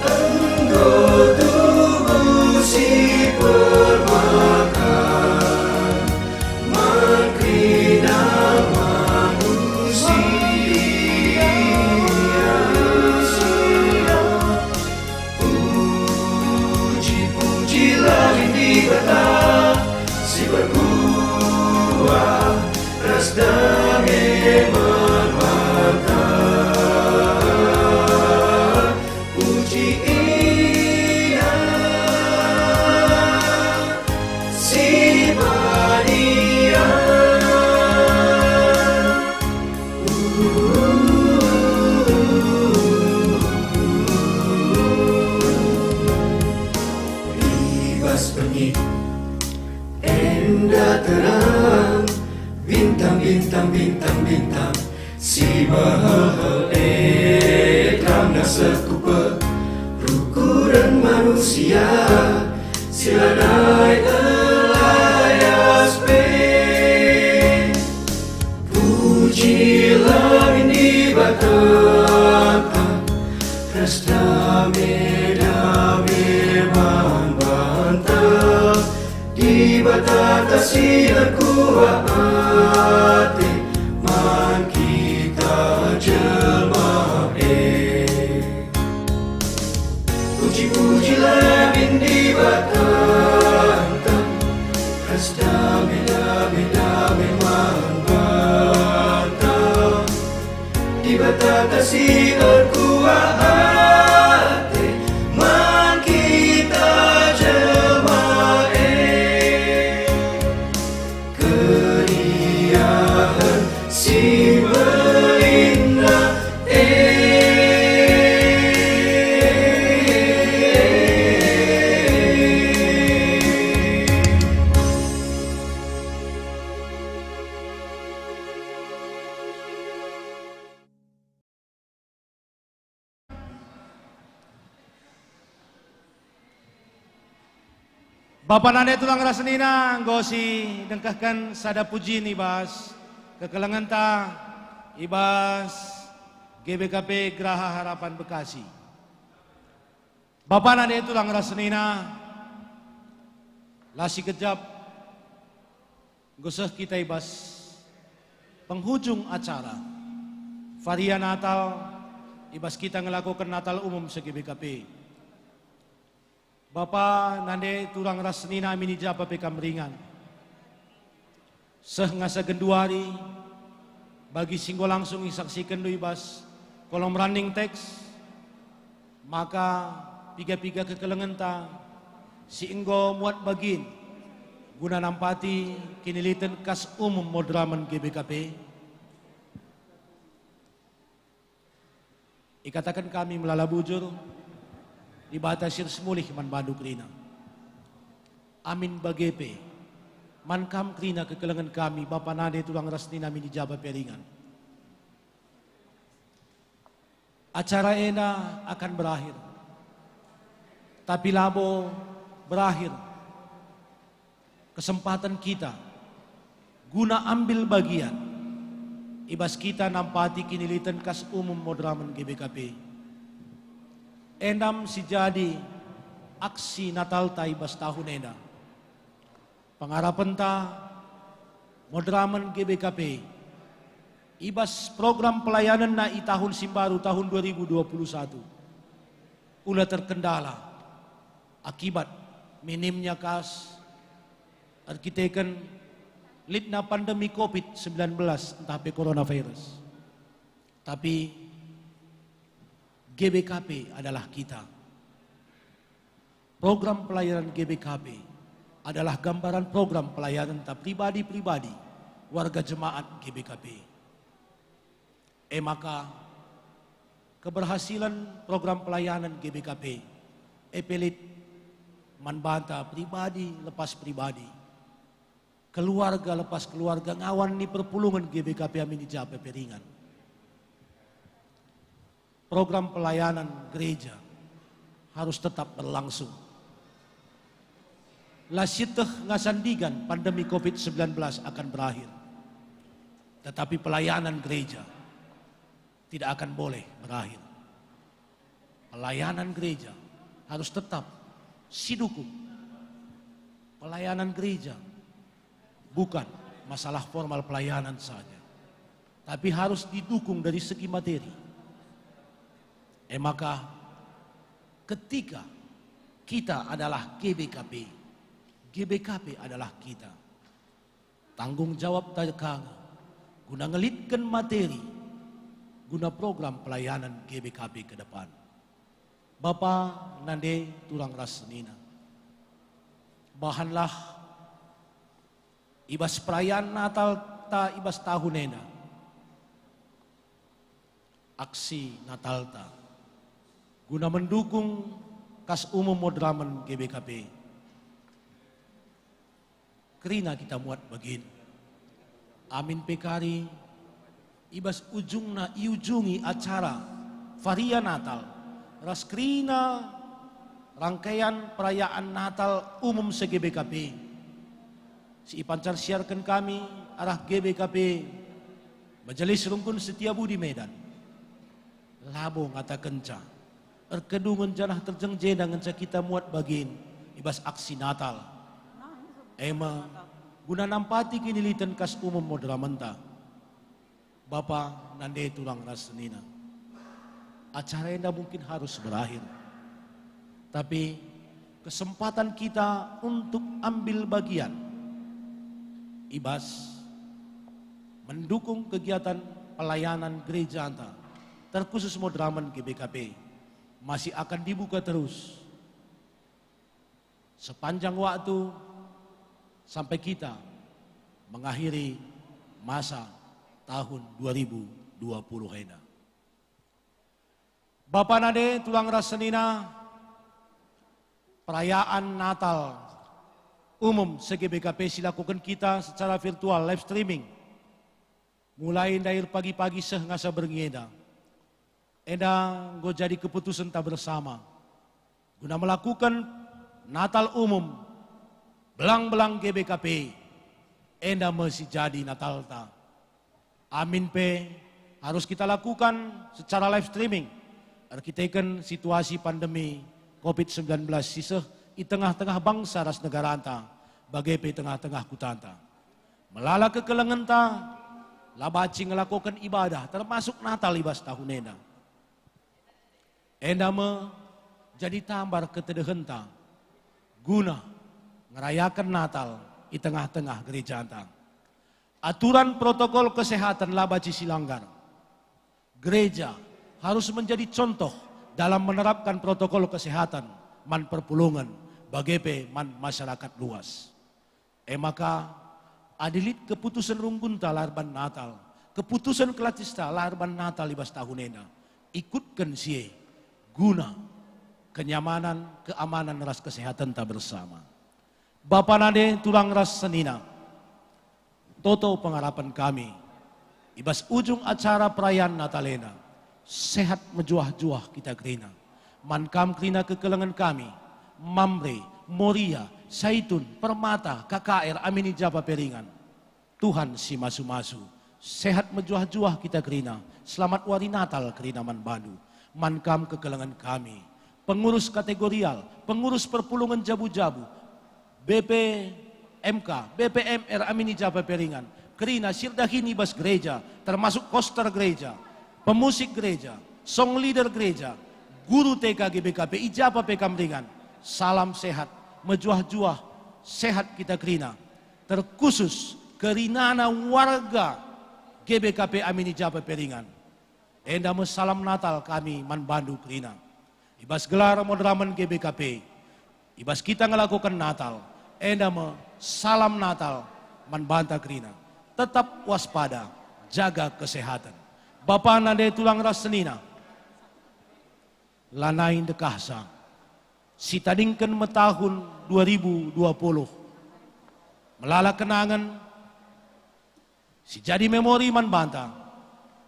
engkau tubuh si permakan, makrina manusia. Puji-pujilah ini bata, si berbuah ras damai manmata. Puji ina si badia. Ibas bengi endah terang, bintang-bintang si mahal ekrana sekupa rukuran manusia silanai elayas be. Pujilah ini batata ras dame-dame manbanta di batata silan kuat hati man kita jelma puji-pujilah bindi batata ras dame-dame man banta di batata silan kuat hati man kita jelma keriahan si belinda Bapak nande tulang rasenina gosi dengkahkan sada puji nih bas kekelengan ta ibas GBKP Geraha Harapan Bekasi. Bapak nande tulang rasenina lasi kejap goseh kita ibas penghujung acara varian Natal ibas kita ngelakukan Natal umum se-GBKP. Bapak nande tulang rasnina mini japa pekam ringan. Seh ngasa genduari bagi singgo langsung isaksikan dui bas kolom running text maka piga-piga kekelengan ta si inggo muat bagin guna nampati kiniliten kas umum modraman GBKP. Ikatakan kami melala bujur dibatasir semulih man badu krina. Amin bagepe. Man kam krina kekelengan kami Bapa nade tulang rasnina mini jaba peringan. Acara ena akan berakhir. Tapi labo berakhir. Kesempatan kita guna ambil bagian. Ibas kita nampati kinilitan kas umum modraman GBKP. Endam si jadi aksi Natal taibas tahun ena. Pengarapan ta modraman GBKP ibas program pelayanan na i tahun simbaru tahun 2021 ula terkendala akibat minimnya kas arkiteken litna pandemi COVID-19 entah coronavirus. Tapi GBKP adalah kita. Program pelayanan GBKP adalah gambaran program pelayanan tak pribadi-pribadi warga jemaat GBKP. Maka keberhasilan program pelayanan GBKP epelit manbanta pribadi lepas pribadi, keluarga lepas keluarga ngawan ni perpulungan GBKP amin dicapai peringan. Program pelayanan gereja harus tetap berlangsung. Lasiteh ngasandigan pandemi COVID-19 akan berakhir. Tetapi pelayanan gereja tidak akan boleh berakhir. Pelayanan gereja harus tetap sidukung. Pelayanan gereja bukan masalah formal pelayanan saja, tapi harus didukung dari segi materi. Maka ketika kita adalah GBKP, GBKP adalah kita. Tanggung jawab takang guna ngelitkan materi, guna program pelayanan GBKP ke depan. Bapa nande tulang rasenina, bahanlah ibas perayaan Natal ta ibas tahunena, aksi Natal ta guna mendukung kas umum modraman GBKP. Kerina kita muat begin. Amin pekari ibas ujungna iujungi acara varian Natal. Ras kerina rangkaian perayaan Natal umum se-GBKP. Si Ipancar siarkan kami arah GBKP Majelis Rungkun Setiabudi Medan. Labo ngata kenca. Erkedungan janah terjeng jena ngenca kita muat bagin ibas aksi Natal. Ema guna nampati kinilitan kas umum modramenta. Bapa nande tulang rasenina. Acara ini mungkin harus berakhir. Tapi kesempatan kita untuk ambil bagian ibas mendukung kegiatan pelayanan gereja anta terkhusus modraman GBKP masih akan dibuka terus sepanjang waktu sampai kita mengakhiri masa tahun 2020 ini. Bapak nade tulang rasenina, perayaan Natal umum se-GBKP silakukan kita secara virtual live streaming. Mulai dari pagi-pagi sehingga berngeda. Eda go jadi keputusan tak bersama. Guna melakukan Natal umum belang-belang GBKP. Eda masih jadi Natal ta. Amin pe harus kita lakukan secara live streaming. Arkiteken situasi pandemi COVID-19 siseh di tengah-tengah bangsa ras negara anta, bagai pe tengah-tengah kutanta. Melala kekelengan ta, labaci ngelakukan ibadah, termasuk Natal ibas tahunena. Enda me jadi tambar ketedehen ta, guna ngerayakan Natal di tengah-tengah gereja anta. Aturan protokol kesehatan labaci silanggar. Gereja harus menjadi contoh dalam menerapkan protokol kesehatan man perpulungan bagai man masyarakat luas. Maka adilit keputusan runggunta larban Natal, keputusan kelatista larban Natal libas tahunena, ikutkan sie guna kenyamanan, keamanan ras kesehatan tak bersama. Bapak nade tulang ras senina, toto pengharapan kami, ibas ujung acara perayaan Natalena, sehat menjuah-juah kita kerina. Mankam kerina kekelengan kami, Mamre, Moria, Saitun, Permata, KKR, Amini Japa Peringan. Tuhan si masu-masu, sehat menjuah-juah kita kerina. Selamat wari Natal kerina man Bandu. Mankam kekelengan kami, pengurus kategorial, pengurus perpulungan jabu-jabu, BPMK, BPMR Amini Japa Peringan. Kerina sirdahini bas gereja, termasuk koster gereja, pemusik gereja, song leader gereja, guru TK GBKP, ijapa Pekamringan. Salam sehat, menjuah-juah, sehat kita kerina. Terkhusus kerinana warga GBKP Amini Japa Peringan. Enda salam Natal kami man Bandu kerina. Ibas gelar modraman GBKP. Ibas kita ngelakukan Natal. Enda salam Natal man Banta kerina. Tetap waspada, jaga kesehatan. Bapak nade tulang ras senina, lanain dekahsa, si tadingkan metahun 2020, melala kenangan, si jadi memori man banta,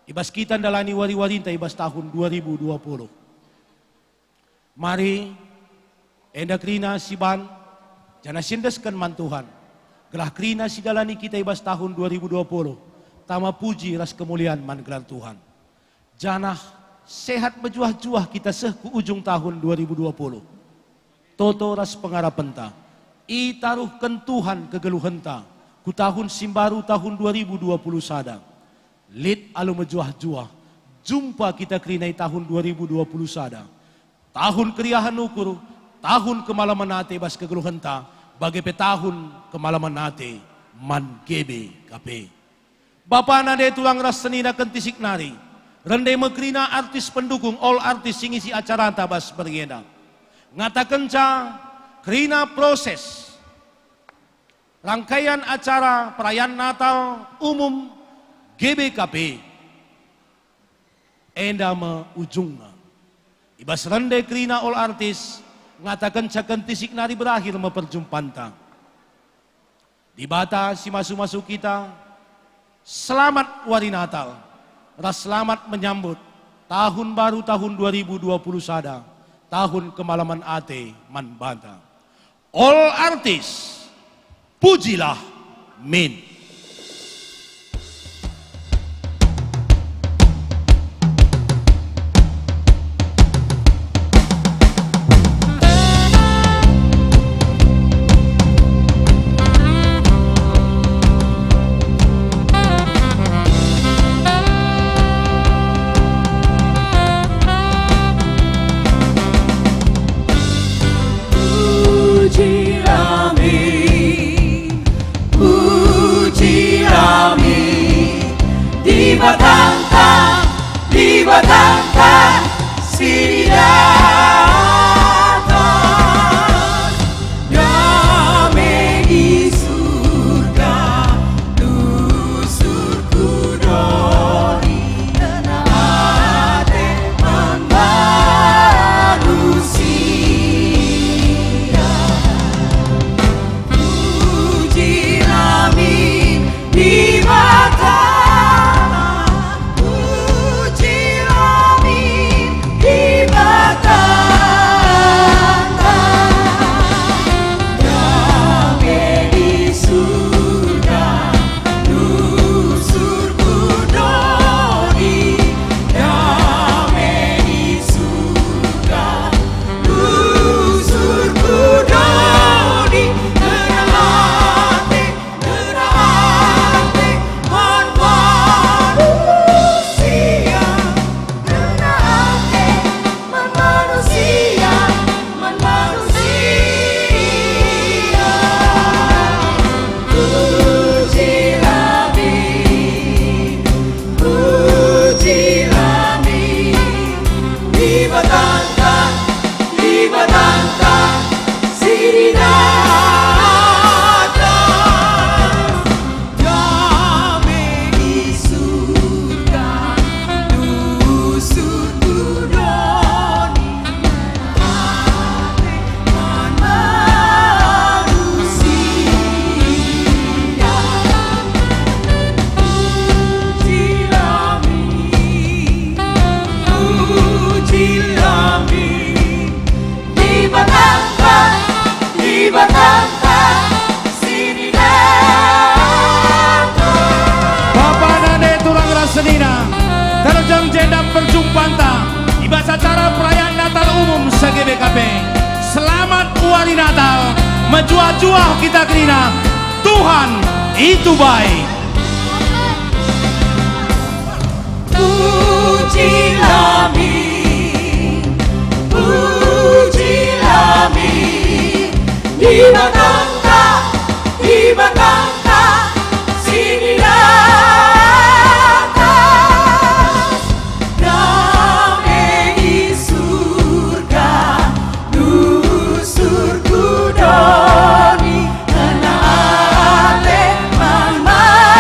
ibas kita dalani wari-warinta ibas tahun 2020. Mari, enda krina si ban, jana sindeskan man Tuhan, gelah krina si dalani kita ibas tahun 2020. Tama puji ras kemuliaan man gelar Tuhan. Janah sehat berjuah-juah kita ke ujung tahun 2020. Toto ras pengarapenta. I taruhkan Tuhan kegeluhenta. Ku tahun simbaru tahun 2020 sada. Lid alu mejuah-juah. Jumpa kita kerinai tahun 2020 sada. Tahun keriahan ukur. Tahun kemalaman nate bas kegeluhenta. Bagi petahun kemalaman nate man GBKP. Bapak nade tulang ras senina kentisik nari. Rendai mekrina artis pendukung all artis singisi acara tabas bergenda. Ngatakan ca kerina proses rangkaian acara perayaan Natal umum GBKP enda me ujungna. Ibas rendai kerina all artis ngatakan ca kentisik nari berakhir me perjumpanta. Di bata si masuk-masuk kita selamat wari Natal. Ras selamat menyambut tahun baru tahun 2020 sada, tahun kemalaman ate man banta. All artis, pujilah min. Di batangka sini datang damai di surga lusurku doni tenate manusia puji amin di mata Bapak nade tulang rasenina terjang jendam perjumpanta ibas acara perayaan Natal umum se-GBKP. Selamat wari Natal, menjuah-juah kita kerina Tuhan itu baik. Pujilah min, pujilah min, di batangka sini datang damai di surga lusurku doni tenate manusia.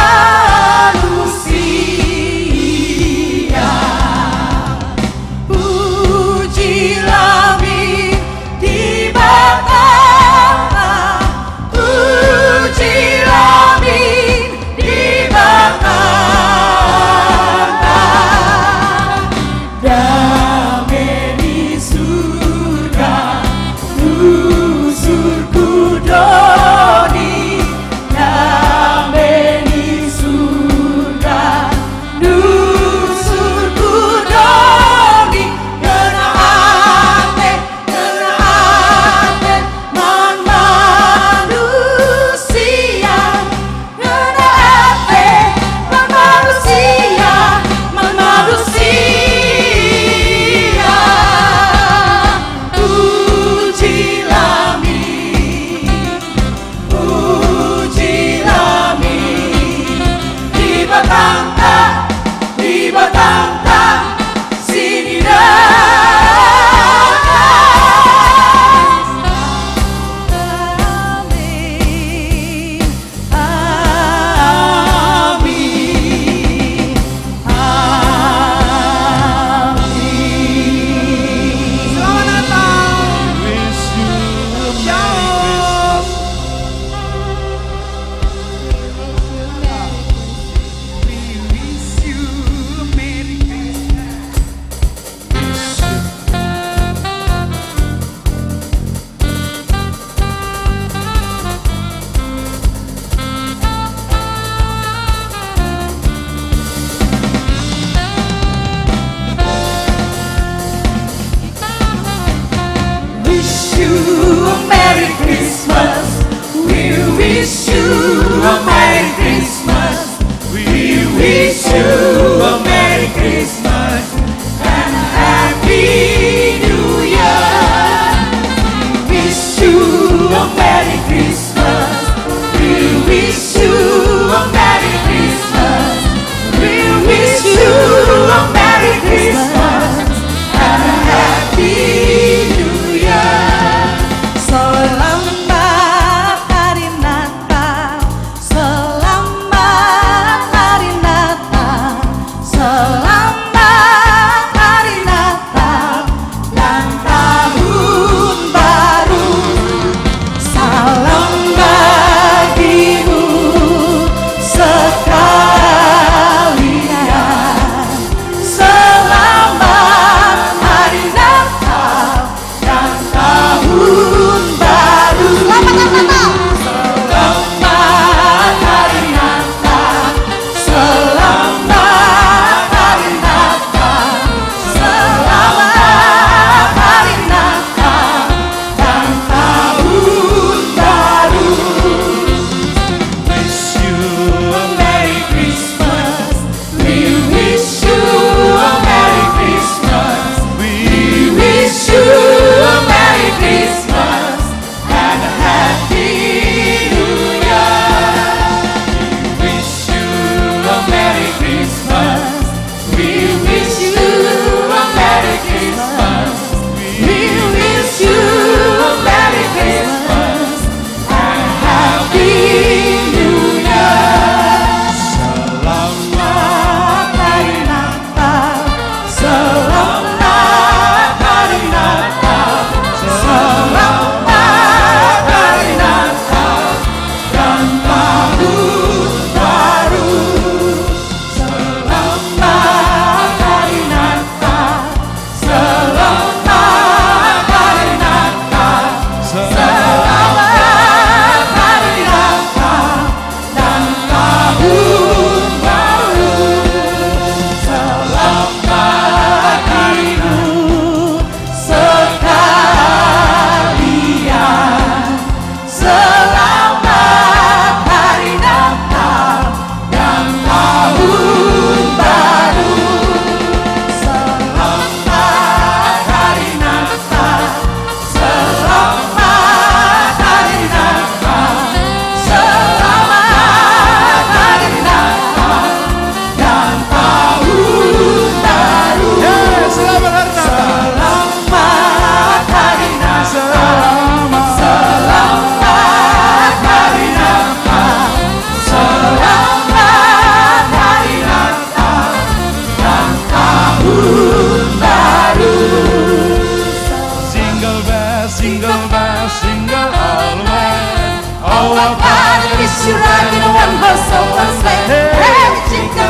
is she riding on one horse open sleigh. Hey, jingle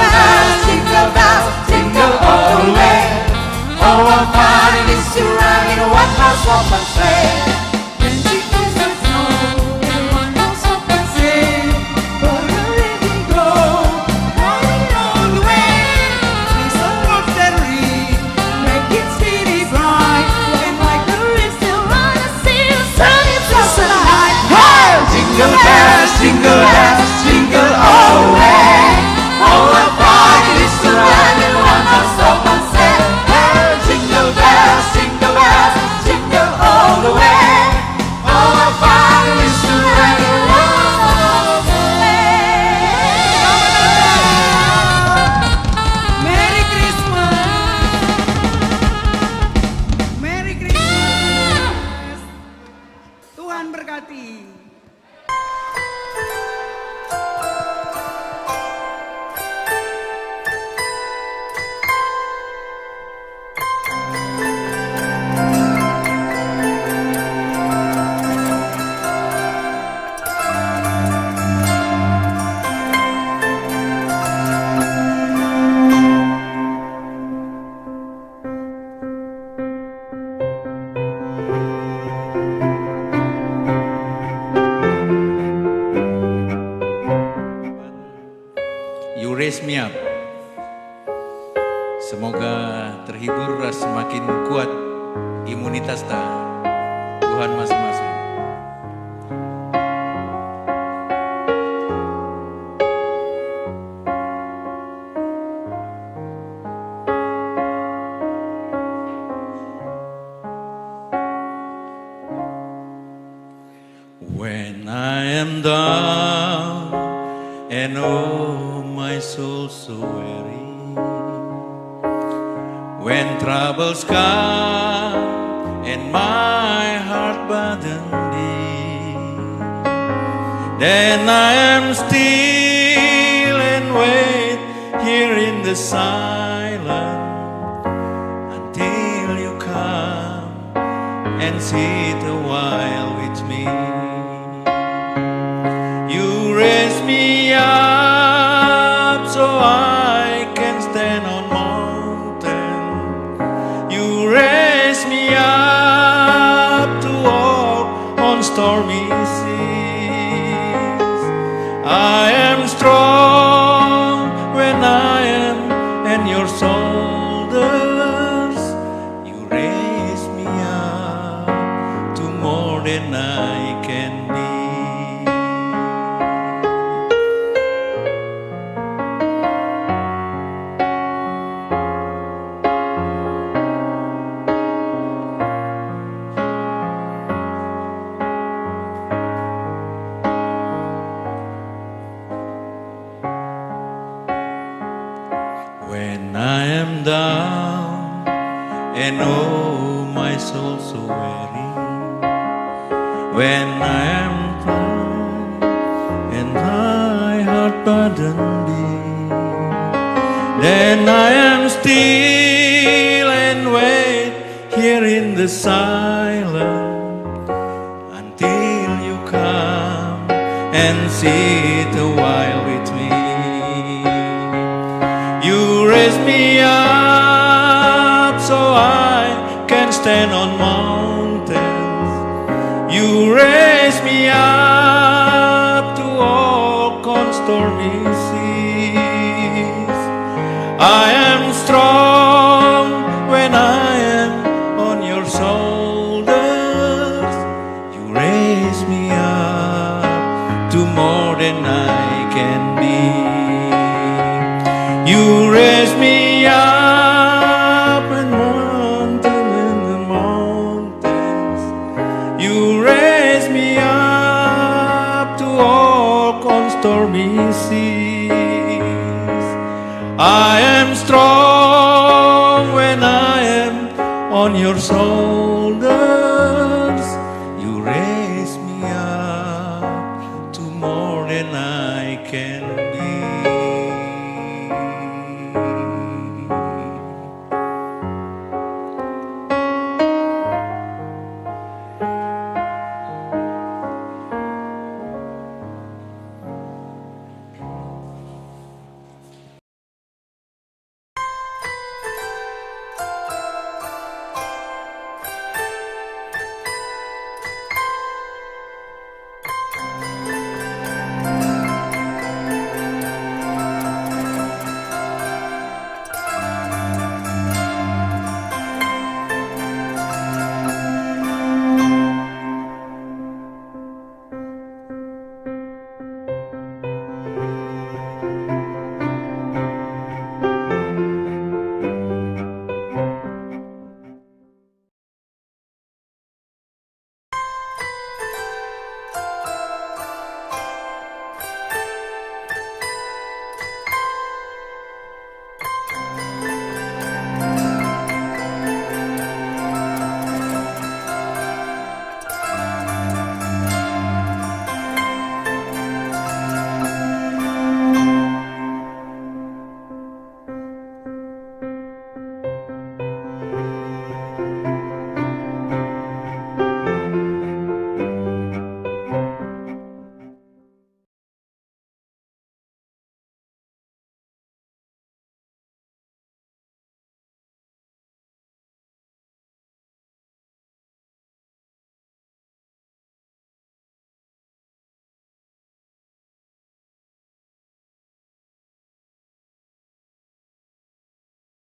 bells, jingle all the way. Oh, what fun it is to ride in a one horse open sleigh. When she goes to snow in a one horse open sleigh, oh, where we go, rolling all the way. Please don't watch that ring, make it steady bright. And like the ring still run, I see the sun is blossom light. Hey, jingle bells, jingle all the way. Oh, what fun it is to ride in a one horse open sleigh. Hey, jingle bells, jingle all the way. Oh, what fun it is to ride in a one horse open sleigh. Merry Christmas. Merry Christmas. Tuhan berkati. You raise me up. Semoga terhibur dan semakin kuat imunitas ta Tuhan masing-masing. When I am down and oh my soul so weary, when troubles come and my heart burdened be, then I am still and wait here in the silence until you come and sit a while with me. You raise me up so I can stand on mountain. You raise me up to walk on stormy seas. I am strong when I am in your shoulders. You raise me up to more than I can be. When I am down and oh my soul so weary, when I am down and my heart burdened be, then I am still and wait here in the silence until you come and sit a while with me. You raise me up so I can stand on mountains. You raise me up to walk on stormy seas. I am strong when I am on your shoulders. You raise me up to more than I can be. You raise me up and mountains. You raise me up to walk on stormy seas. I am strong when I am on your shoulders.